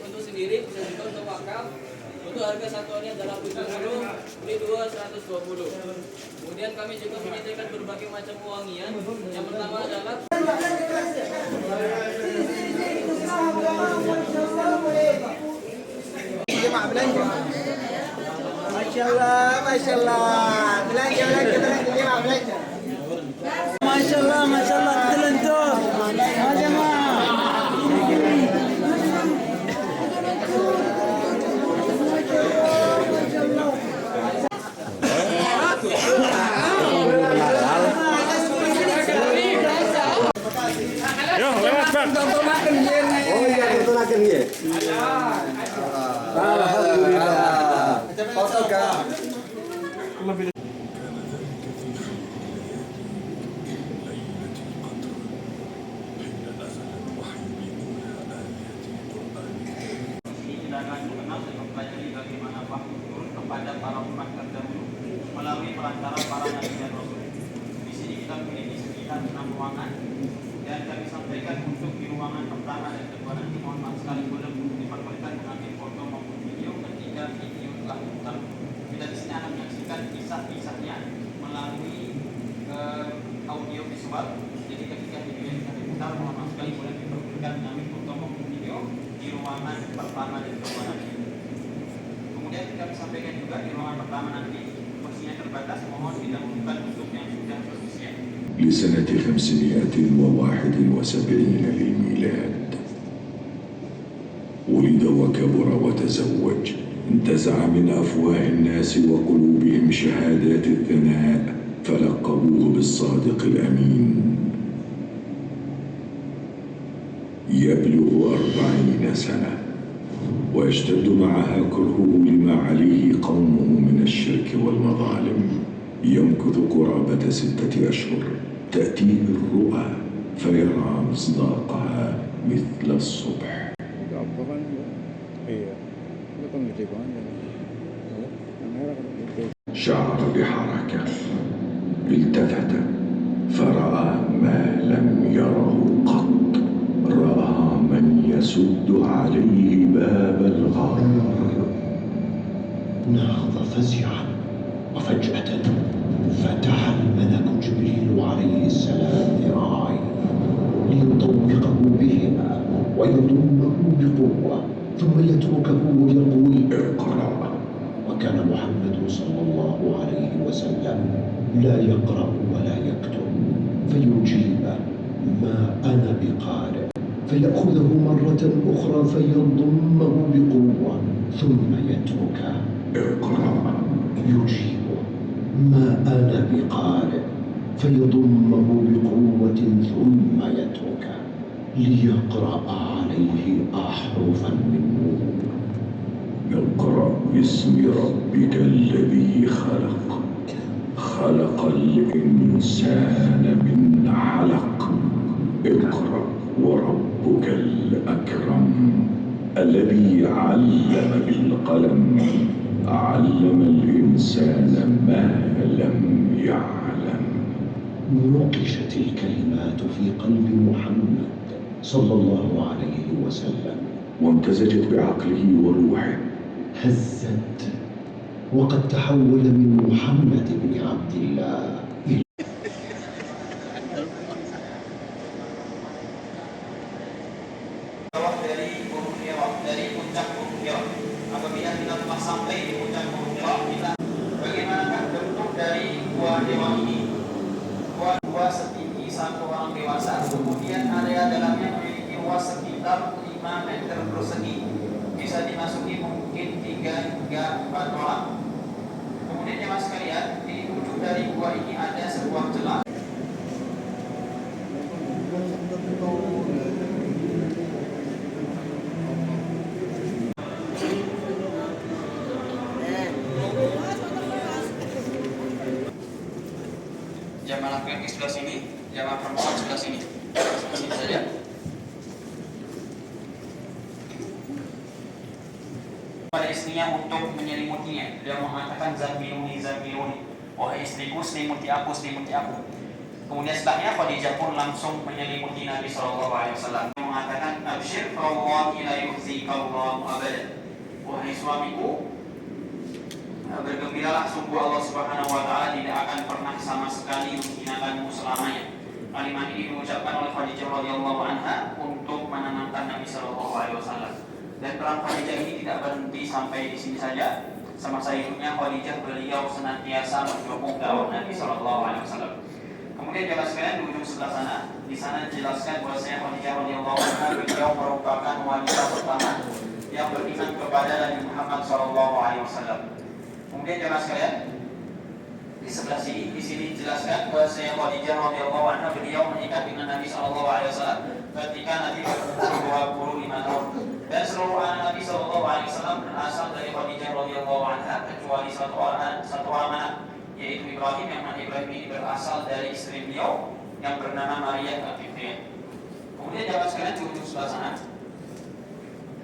untuk sendiri bisa juga untuk wakaf. Untuk harga satuannya adalah 70, beli 2 120. Kemudian kami juga menyediakan berbagai macam wangian. Yang pertama adalah Masya Allah, Masya Allah. Belanja, belanja. Masya Allah, telentur. Masya Allah. Yo, lewat, Bang. Oh iya, itu lagi nih. Alhamdulillah. Foto Kak. kita akan mengenal dan mempelajari bagaimana wahyu turun kepada para umat terdahulu melalui perantara para nabi dan rasul. Di sini kita memiliki sekitar 6 ruangan dan kami sampaikan untuk di ruangan pertama dan kedua nanti mohon maaf sekali boleh diperbolehkan mengambil foto maupun video ketika video telah diputar. Kita di sini akan menyaksikan kisah-kisahnya melalui audio visual. Jadi ketika video yang kita diputar mohon maaf sekali boleh diperbolehkan mengambil foto maupun video di ruangan pertama dan kedua nanti. Kemudian kami sampaikan juga di ruangan pertama nanti kursinya terbatas, mohon didahulukan untuk yang sudah berusia. لسنة 571 للميلاد ولد وكبر وتزوج، انتزع من أفواه الناس وقلوبهم شهادات الثناء فلقبوه بالصادق الأمين. يبلغ 40 سنة ويشتد معها كرهه لما عليه قومه من الشرك والمظالم. يمكث قرابة 6 أشهر، تأتيه الرؤى فيرى مصداقها مثل الصبح. شعر بحركة، التفت فرأى ما لم يره قط، رأى من يسد عليه باب الغار. نهض فزعا وفجأة فتح الملك جبريل عليه السلام ذراعيه ليطوقه بهما ويضمه بقوة ثم يتركه ويقول اقرأ. وكان محمد صلى الله عليه وسلم لا يقرأ ولا يكتب فيجيب ما أنا بقارئ فيأخذه مرة أخرى فيضمه بقوة ثم يتركه. اقرأ. يجيب ما أنا بقارئ فيضمه بقوة ثم يتركه. ليقرأ عليه أحرفا من نور. اقرأ باسم ربك الذي خلق، خلق الإنسان من علق. اقرأ وربك الأكرم الذي علم بالقلم، علم الإنسان ما لم يعلم. نقشت الكلمات في قلب محمد صلى الله عليه وسلم، وامتزجت بعقله وروحه، هزت، وقد تحول من محمد بن عبد الله إلى dari puncak Gunung Hira. Apabila kita telah sampai di puncak Gunung Hira, kita bagaimanakah bentuk dari gua dewa ini? Gua setinggi satu orang dewasa, kemudian area dalamnya memiliki luas sekitar 5 meter persegi, bisa dimasuki mungkin 3 hingga 4 orang. Kemudian jemaah sekalian, di ujung dari gua ini ada sebuah celah. Jamaah laki-laki sebelah sini, jamaah perempuan sebelah sini. Sini saja. Pada istrinya untuk menyelimutinya, dia mengatakan zamiluni, zamiluni. Wahai istriku, selimuti aku, selimuti aku. Kemudian setelahnya Khadijah pun langsung menyelimuti Nabi SAW. Dia mengatakan, abshir fawallahi la yukhzika Allahu abadan. Wahai suamiku, bergembiralah, sungguh Allah Subhanahu wa taala tidak akan pernah sama sekali menghinakanmu selamanya. Kalimat ini diucapkan oleh Khadijah radhiyallahu anha untuk menenangkan Nabi sallallahu alaihi wasallam. Dan perang Khadijah ini tidak berhenti sampai di sini saja. Semasa hidupnya Khadijah beliau senantiasa mendukung dakwah Nabi sallallahu alaihi wasallam. Kemudian jelas sekalian di ujung sebelah sana, di sana dijelaskan bahwasanya Khadijah radhiyallahu anha beliau merupakan wanita pertama yang beriman kepada Nabi Muhammad sallallahu alaihi wasallam. Kemudian jelas sekalian di sebelah sini, di sini dijelaskan bahwa Khadijah radhiyallahu anha beliau menikah dengan Nabi sallallahu alaihi wasallam ketika Nabi berumur 25 tahun. Dan seluruh anak Nabi sallallahu alaihi wasallam berasal dari Khadijah radhiyallahu anha kecuali satu orang anak, yaitu Ibrahim, yang mana Ibrahim ini berasal dari istri beliau yang bernama Maria Qibtiyah. Kemudian jelas sekalian di ujung sebelah sana,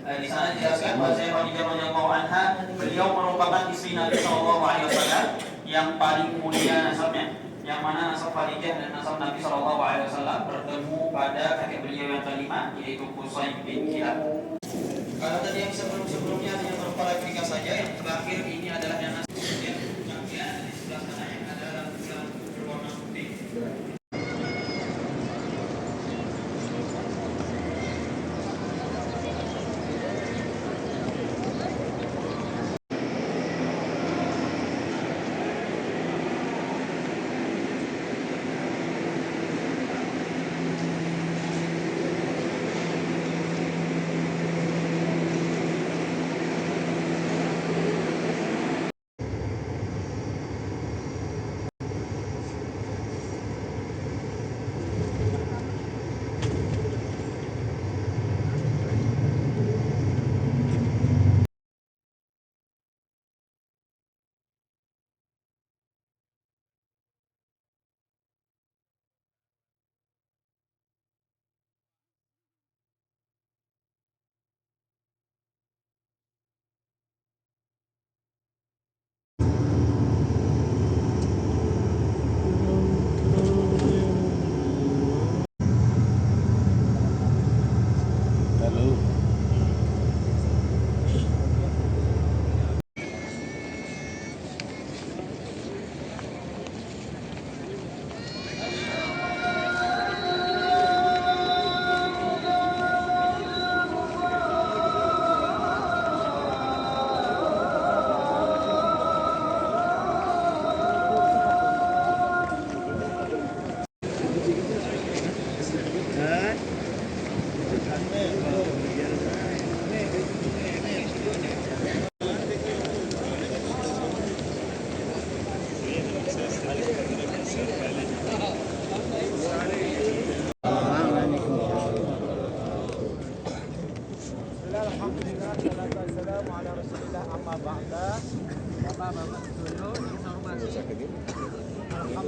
di sana dijelaskan bahwa Khadijah radhiyallahu anha beliau merupakan istri Nabi sallallahu alaihi wasallam yang paling mulia nasabnya, yang mana nasab Khadijah dan nasab Nabi sallallahu alaihi wasallam bertemu pada kakek beliau yang kelima, yaitu Qusay bin Kilab. Kalau tadi yang sebelumnya hanya berupa replika saja, yang terakhir ini adalah yang nasab yang di sebelah sana yang ada lampu berwarna putih.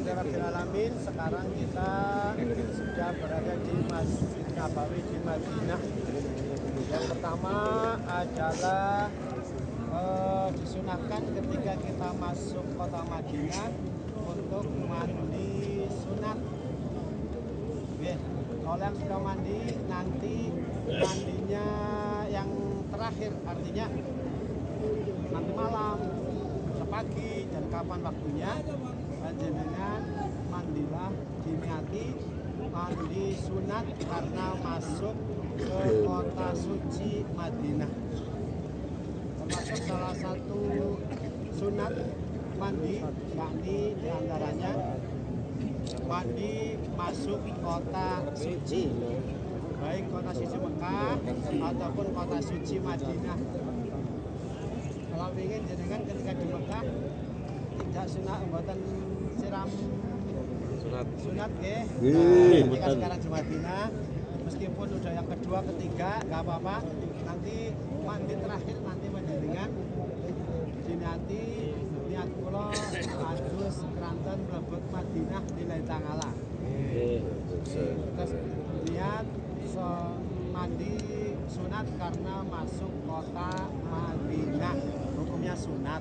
Alhamdulillahirabbil alamin. Sekarang kita sudah berada di Masjid Nabawi di Madinah. Yang pertama adalah disunahkan ketika kita masuk kota Madinah untuk mandi sunat. Oke, kalau yang sudah mandi nanti mandinya yang terakhir, artinya nanti malam, pagi, dan kapan waktunya panjenengan mandilah diniati mandi sunat karena masuk ke kota suci Madinah. Termasuk salah satu sunat mandi, yakni diantaranya mandi masuk kota suci, baik kota suci Mekah ataupun kota suci Madinah. Kalau ingin jenengan ketika di Mekah tidak sunat buatan siram sunat ke, ketika sekarang di Madinah meskipun udah yang kedua ketiga nggak apa-apa, nanti mandi terakhir nanti menjenengan dinati niat kula adus keranten mlebet Madinah nilai tangala. Terus niat mandi sunat karena masuk kota Madinah, hukumnya sunat.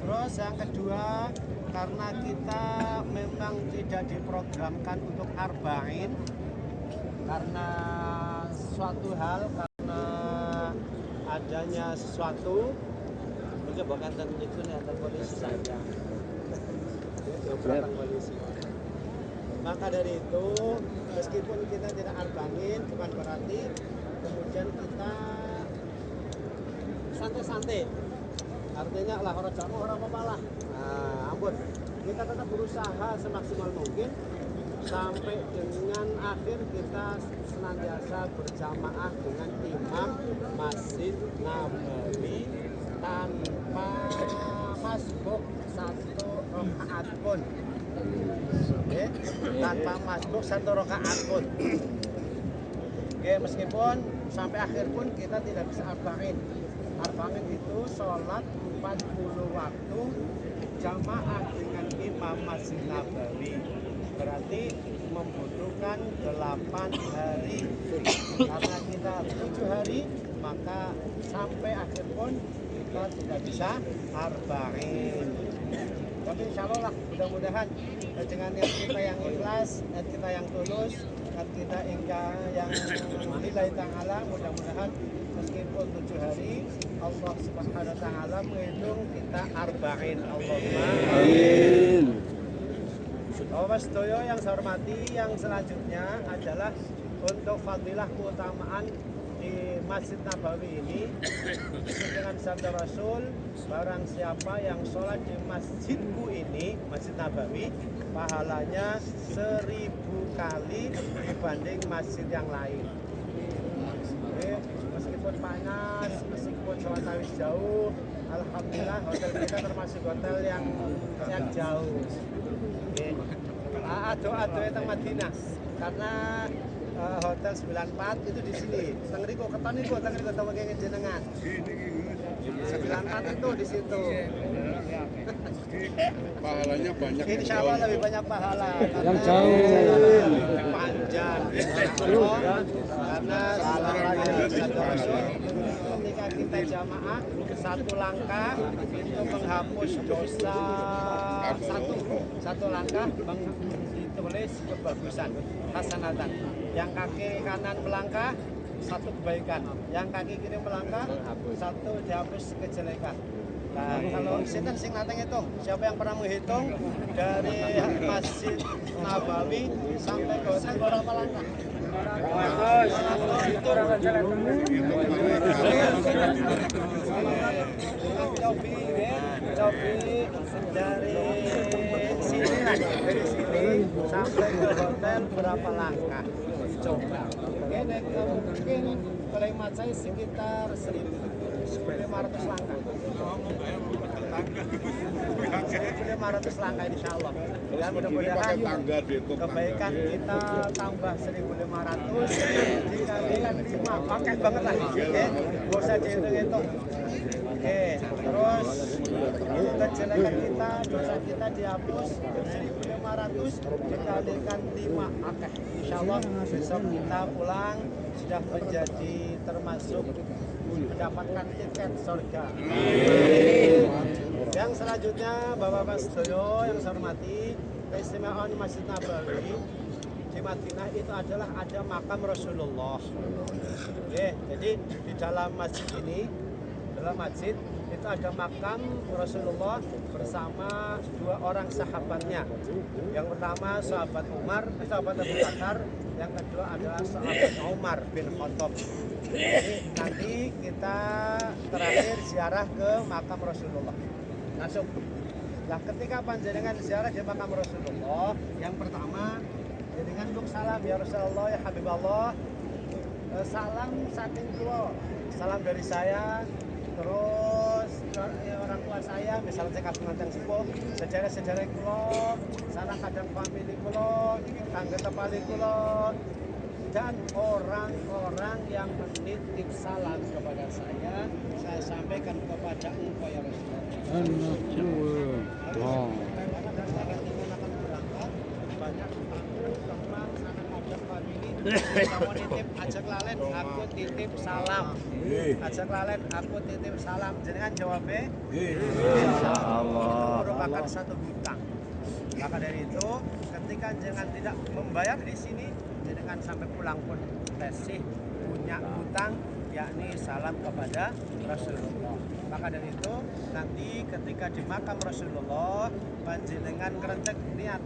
Terus yang kedua, karena kita memang tidak diprogramkan untuk arba'in karena suatu hal, karena adanya sesuatu, mungkin bukan itu nih antar polisi saja. Polisi. Maka dari itu, meskipun kita tidak arba'in, bukan berarti kemudian kita santai-santai. Artinya lah orang jamu orang apa lah. Nah, ampun. Kita tetap berusaha semaksimal mungkin sampai dengan akhir kita senantiasa berjamaah dengan imam Masjid Nabawi tanpa masbuk satu rakaat pun. Oke, tanpa masbuk satu rakaat pun. Oke, meskipun sampai akhir pun kita tidak bisa arba'in. Arba'in itu sholat 40 waktu jamaah dengan imam Masjid Nabawi. Berarti membutuhkan 8 hari. Karena kita 7 hari, maka sampai akhir pun kita tidak bisa arba'in. Tapi insya Allah lah, mudah-mudahan dengan niat kita yang ikhlas, niat kita yang tulus, niat kita yang lillahi ta'ala, mudah-mudahan meskipun 7 hari Allah Subhanahu wa ta'ala menghitung kita arba'in. Allahumma amin. Bapak sedoyo yang saya hormati, yang selanjutnya adalah untuk fadilah keutamaan di Masjid Nabawi ini dengan sabda Rasul, barang siapa yang sholat di masjidku ini, Masjid Nabawi, pahalanya 1000 kali dibanding masjid yang lain. Jadi, meskipun panas, meskipun sholat tarawih jauh, alhamdulillah hotel kita termasuk hotel yang jauh. Ado-ado teng Madinah karena hotel 94 itu di sini. Teng riku keton niku teng riku teng kene jenengan. 94 itu di situ. Pahalanya banyak. Insya Allah lebih banyak pahala. Yang jauh. Panjang. Karena ketika kita jamaah satu langkah itu menghapus dosa satu langkah ditulis kebagusan hasanatan. Yang kaki kanan melangkah satu kebaikan, yang kaki kiri melangkah satu dihapus kejelekan. Nah, kalau sinten sing nate ngitung, siapa yang pernah menghitung dari Masjid Nabawi sampai ke hotel berapa langkah? Cobi dari sini sampai ke hotel berapa langkah? Coba. Oke, mungkin kalau hemat saya sekitar 1.500 langkah. 1.500 langkah insya Allah. Dan mudah-mudahan kebaikan kita tambah 1.500 dikalikan 5, pakai banget lah. Oke, gak usah dihitung-hitung. Oke, terus kejelekan kita, dosa kita dihapus 1.500 dikalikan 5 akeh. Insya Allah besok kita pulang sudah menjadi termasuk mendapatkan tiket surga. Yang selanjutnya Bapak-Bapak Sedoyo yang saya hormati, keistimewaan Masjid Nabawi di Madinah itu adalah ada makam Rasulullah. Jadi di dalam masjid ini, dalam masjid itu ada makam Rasulullah bersama 2 orang sahabatnya. Yang pertama sahabat sahabat Abu Bakar, yang kedua adalah sahabat Umar bin Khattab. Jadi nanti kita terakhir ziarah ke makam Rasulullah. Langsung. Nah, ketika panjenengan ziarah di makam Rasulullah, yang pertama jenengan untuk salam ya Rasulullah ya Habiballah. Salam saking kula, salam dari saya, terus orang tua saya, misalnya saya kagungan yang sepuh, sejarah-sejarah kula, sanak kadang famili kula, tangga tepali kula, dan orang-orang yang menitip salam kepada saya sampaikan kepada engkau ya Rasulullah. Banyak teman sanak kadang famili, kamu nitip ajak lalen, aku titip salam. Ajak lalen, aku titip salam. Jangan jawabnya. Insyaallah. Itu merupakan satu hutang. Maka dari itu, ketika jangan tidak membayar di sini, jangan sampai pulang pun masih punya hutang, yakni salam kepada Rasulullah. Maka dari itu, nanti ketika di makam Rasulullah, panjenengan kerentek niat.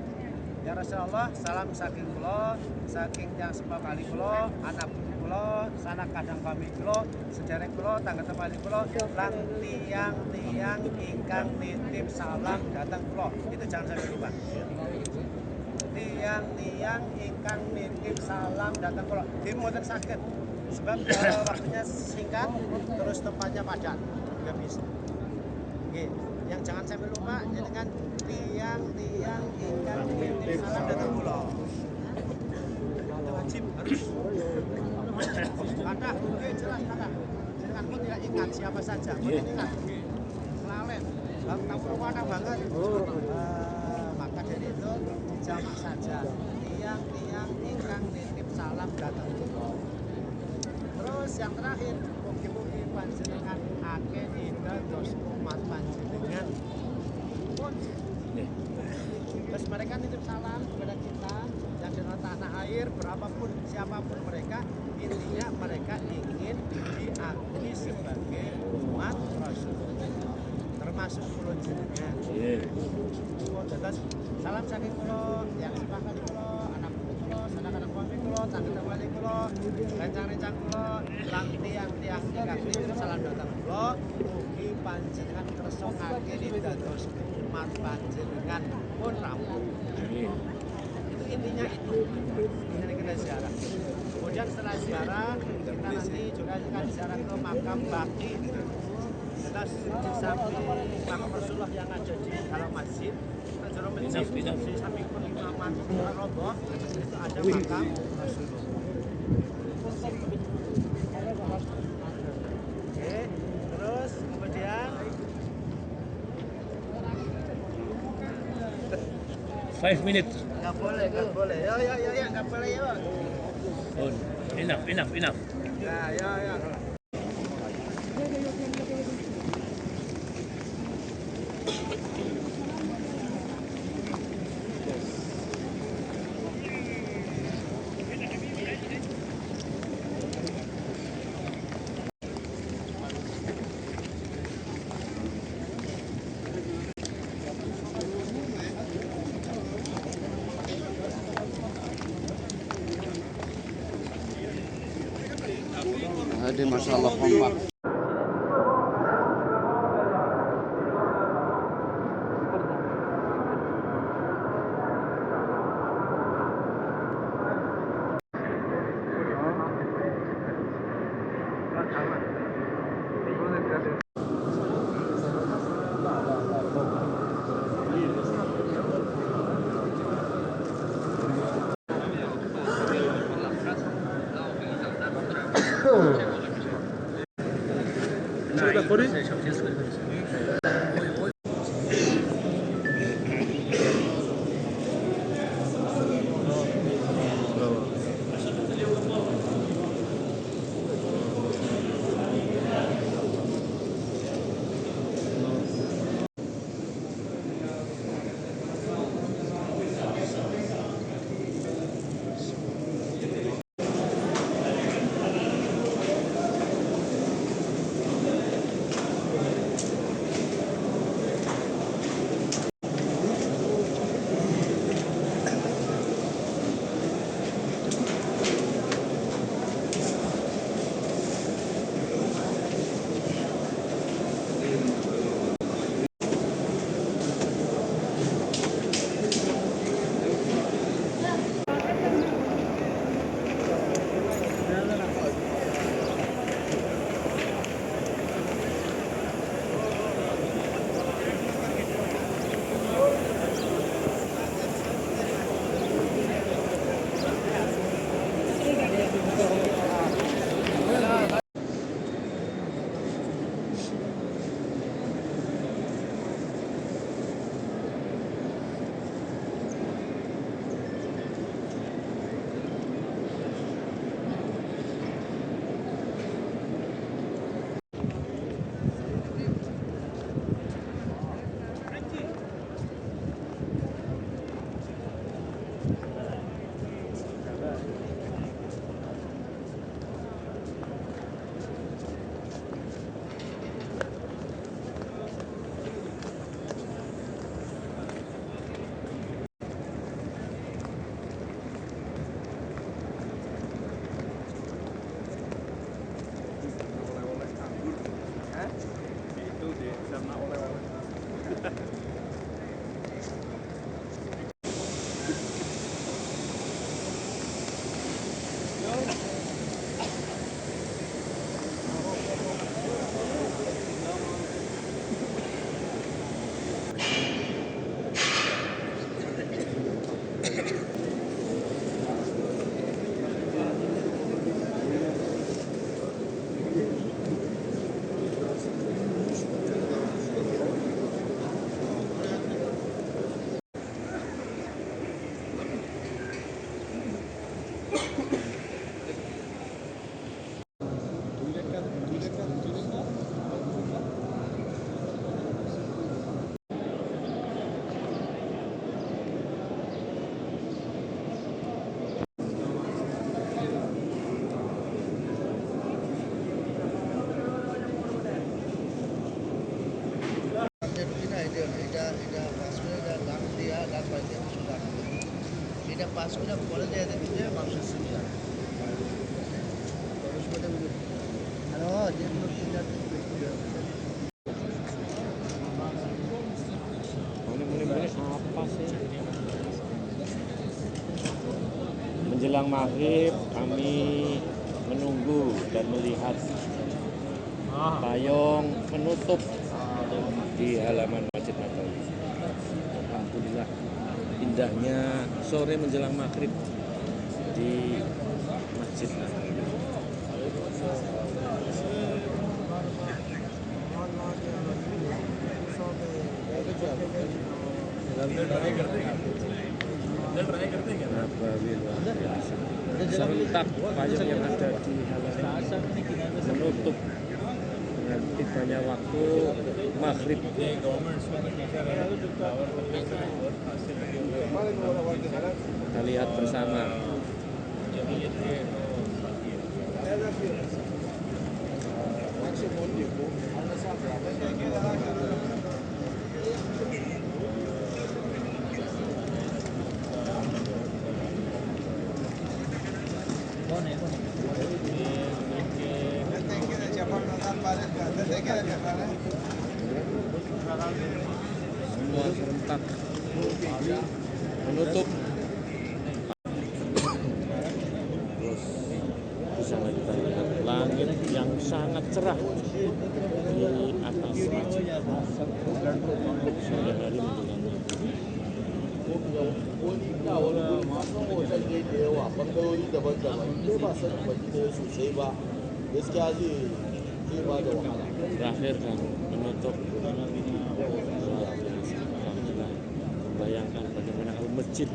Ya Rasulullah, salam saking kula, saking yang sepuluh kali kula, anak kula, sanak kadang kami kula, sederek kula, tangga tepali kula, lan tiang-tiang ingkang nitip salam datang kula. Itu jangan sampai lupa. Tiang-tiang ingkang nitip salam datang kula. Di mboten saged. Sebab waktunya singkat, terus tempatnya padat. Enggak bisa. Oke, yang jangan sampai lupa dengan tiang-tiang ingkang nitip salam datang kula. Itu wajib harus. Kata, oke jelas kata. Jangan pun tidak ingat siapa saja, pun ingat. Kelalen, kamu mana banget. Maka dari itu dijamak saja. Tiang-tiang ingkang nitip salam datang kula. Terus yang terakhir, mugi-mugi panjenengan akeh dados umat panjenengan. Terus mereka nitip salam kepada kita yang di tanah air, berapapun siapapun mereka, intinya mereka ingin diakui sebagai umat Rasulullah, termasuk kula jenengan. Terus salam saking kula yang sepakat kula, anak kula, sanak-sanak suami kula, tangga tepali kula, rencang-rencang kula, lan tiang-tiang ingkang salam datang kula, mugi panjenengan kersa ngakeni dados umat panjenengan pun rampung. Itu intinya itu. Ini kita ziarah. Kemudian setelah ziarah, kita nanti juga akan ziarah ke makam Baqi. Kita di samping makam Rasulullah yang ada di dalam masjid, dalam masjid di samping pengimaman Rasulullah itu ada makam Rasulullah. Oke, terus kemudian 5 minutes. Nggak boleh. Ya, nggak boleh ya. Oh, enough. Ya. Hadi masyaallah kompak. Menjelang maghrib kami menunggu dan melihat payung menutup di halaman Masjid Nabawi. Alhamdulillah indahnya sore menjelang maghrib di Masjid Nabawi. Nabawi luar biasa. Serentak payung yang ada di halaman menutup dengan tibanya waktu maghrib. Kita lihat bersama. Semua serentak menutup. Terus di sana kita lihat langit yang sangat cerah di atas masjid. Sore hari menjelang terakhir dan menutup. Alhamdulillah, bayangkan bagaimana kalau masjid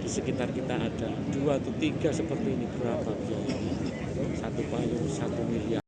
di sekitar kita ada 2 atau 3 seperti ini, berapa biayanya? Satu payung 1 miliar.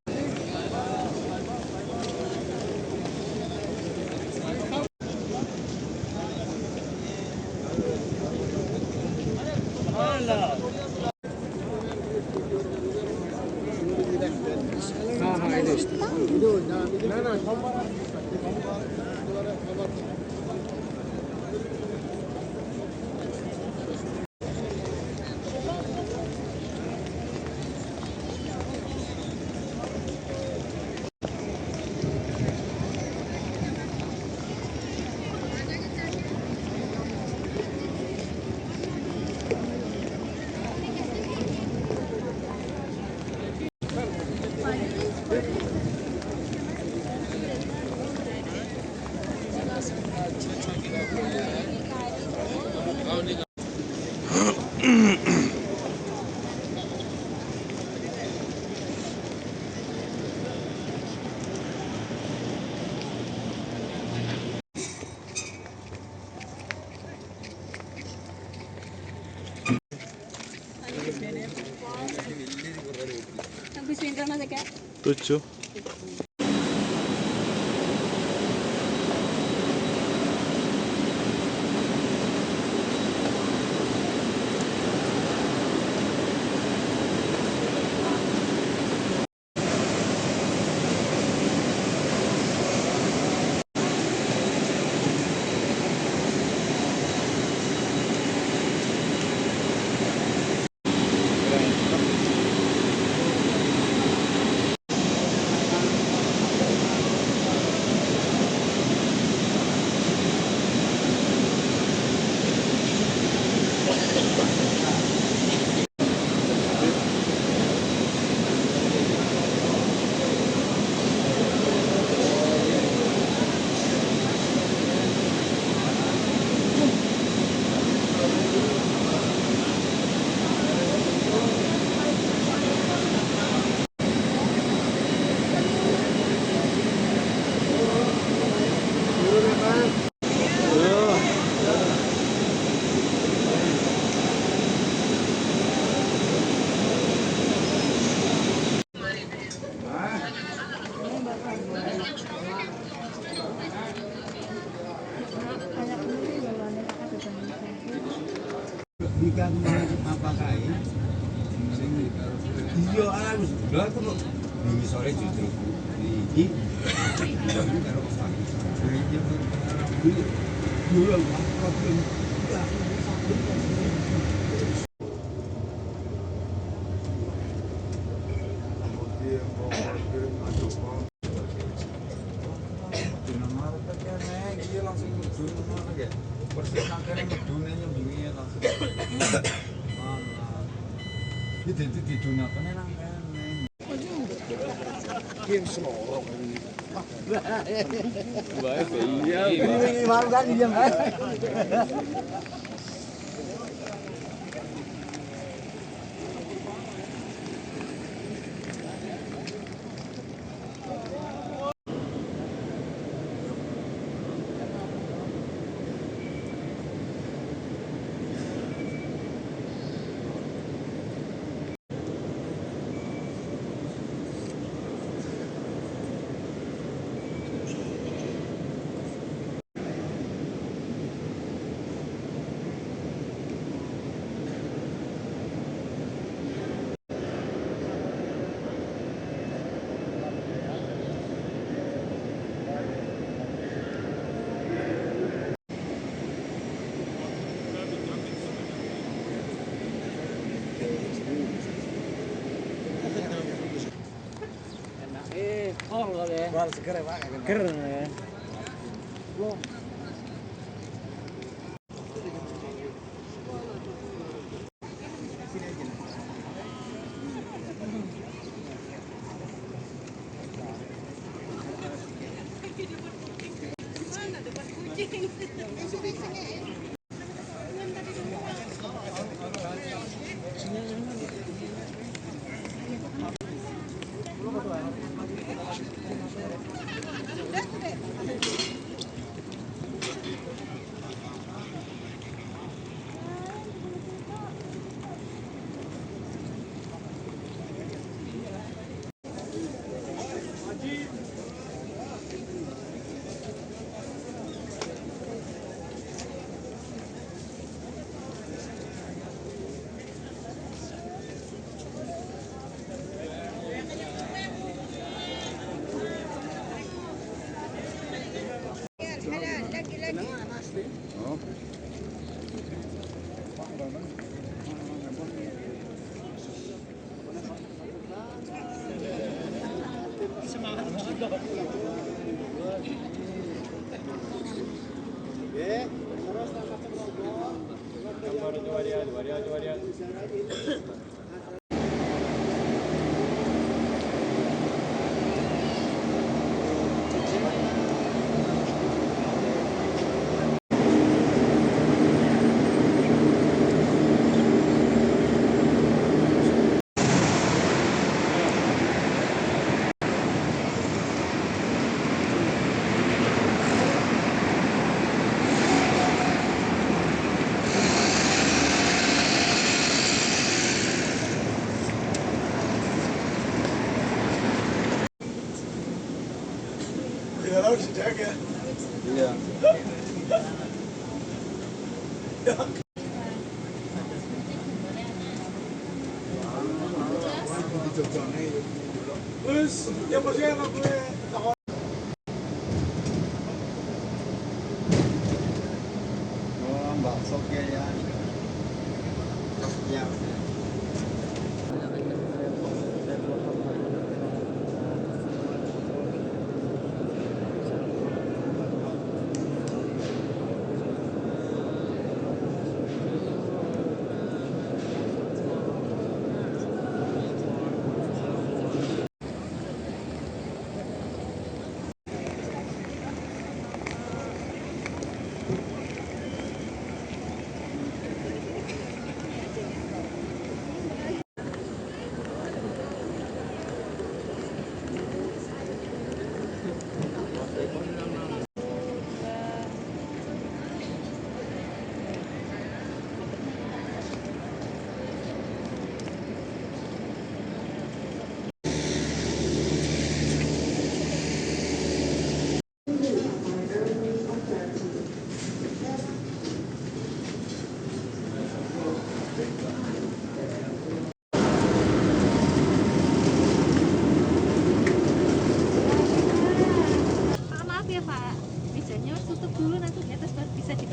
Habis pinter masak ya? 7. Jika apa kain, iya harus udah tuh di sore justru ini kalau pagi dulu Itu didonakan nang kene. Kim selorok ini. Baik, iya. Ini baru kan diam. Kol kali ya. Wal seger ya, Pak. Seger ya. Belum. Ya harus dijaga. Iya. Terus, ya maksudnya sama gue. Oh, bakso ya. Ya.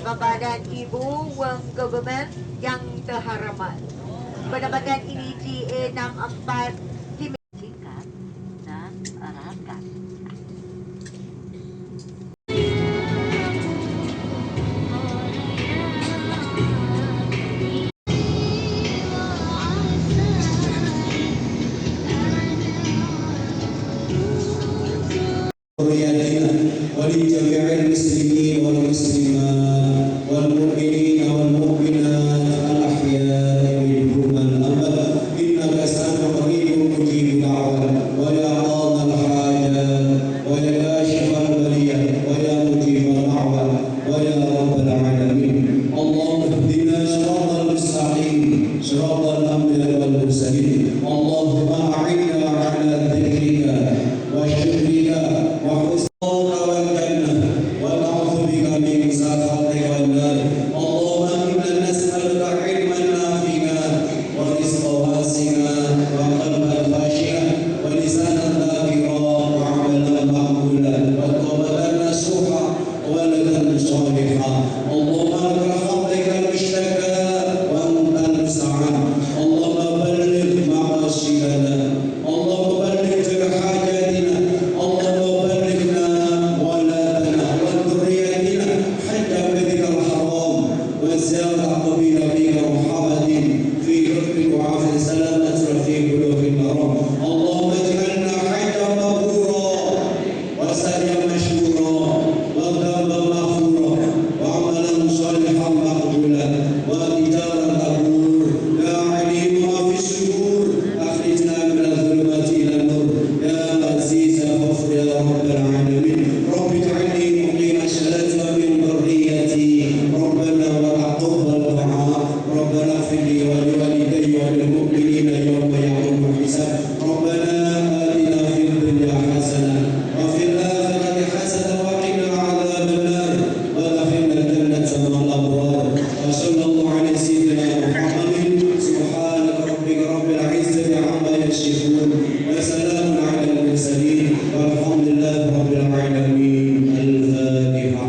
Bapak dan Ibu Wang Government yang terhormat, penerbangan ini GA64 dimiliki dan arahkan. والزيارة قبيل نبيك محمد في حكمك وعافية سلامة في قلوب المرام. اللهم اجعلنا حجا مبرورا وسعيا مشكورا وذنبا مغفورا وعملا صالحا مقبولا وتجارا مبرور. يا عليم ما في الصدور اخرجنا من الظلمات الى النور. يا عزيز غفور يا رب العالمين. رب اجعلني مقيم الصلاة ومن ذريتي ربنا وتقبل دعاء. ربنا اغفر لي ولوالدي وللمؤمنين يوم يقوم الحساب. ربنا آتنا في الدنيا حسنة وفي الآخرة حسنة وقنا عذاب النار وادخلنا الجنة مع الأبرار. وصلى الله على سيدنا محمد. سبحانك ربك رب العزة عما يصفون وسلام على المرسلين والحمد لله رب العالمين. الفاتحة.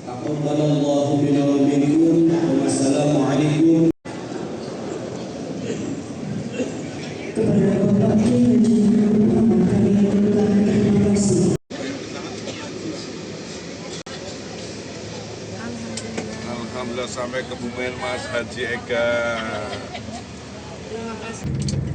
تقبل الله منا ومنكم والسلام عليكم. Kepada Bapak Kiai Haji Muhammad kami ucapkan terima kasih. Alhamdulillah sampai Kebumen Mas Haji Ega. Terima kasih.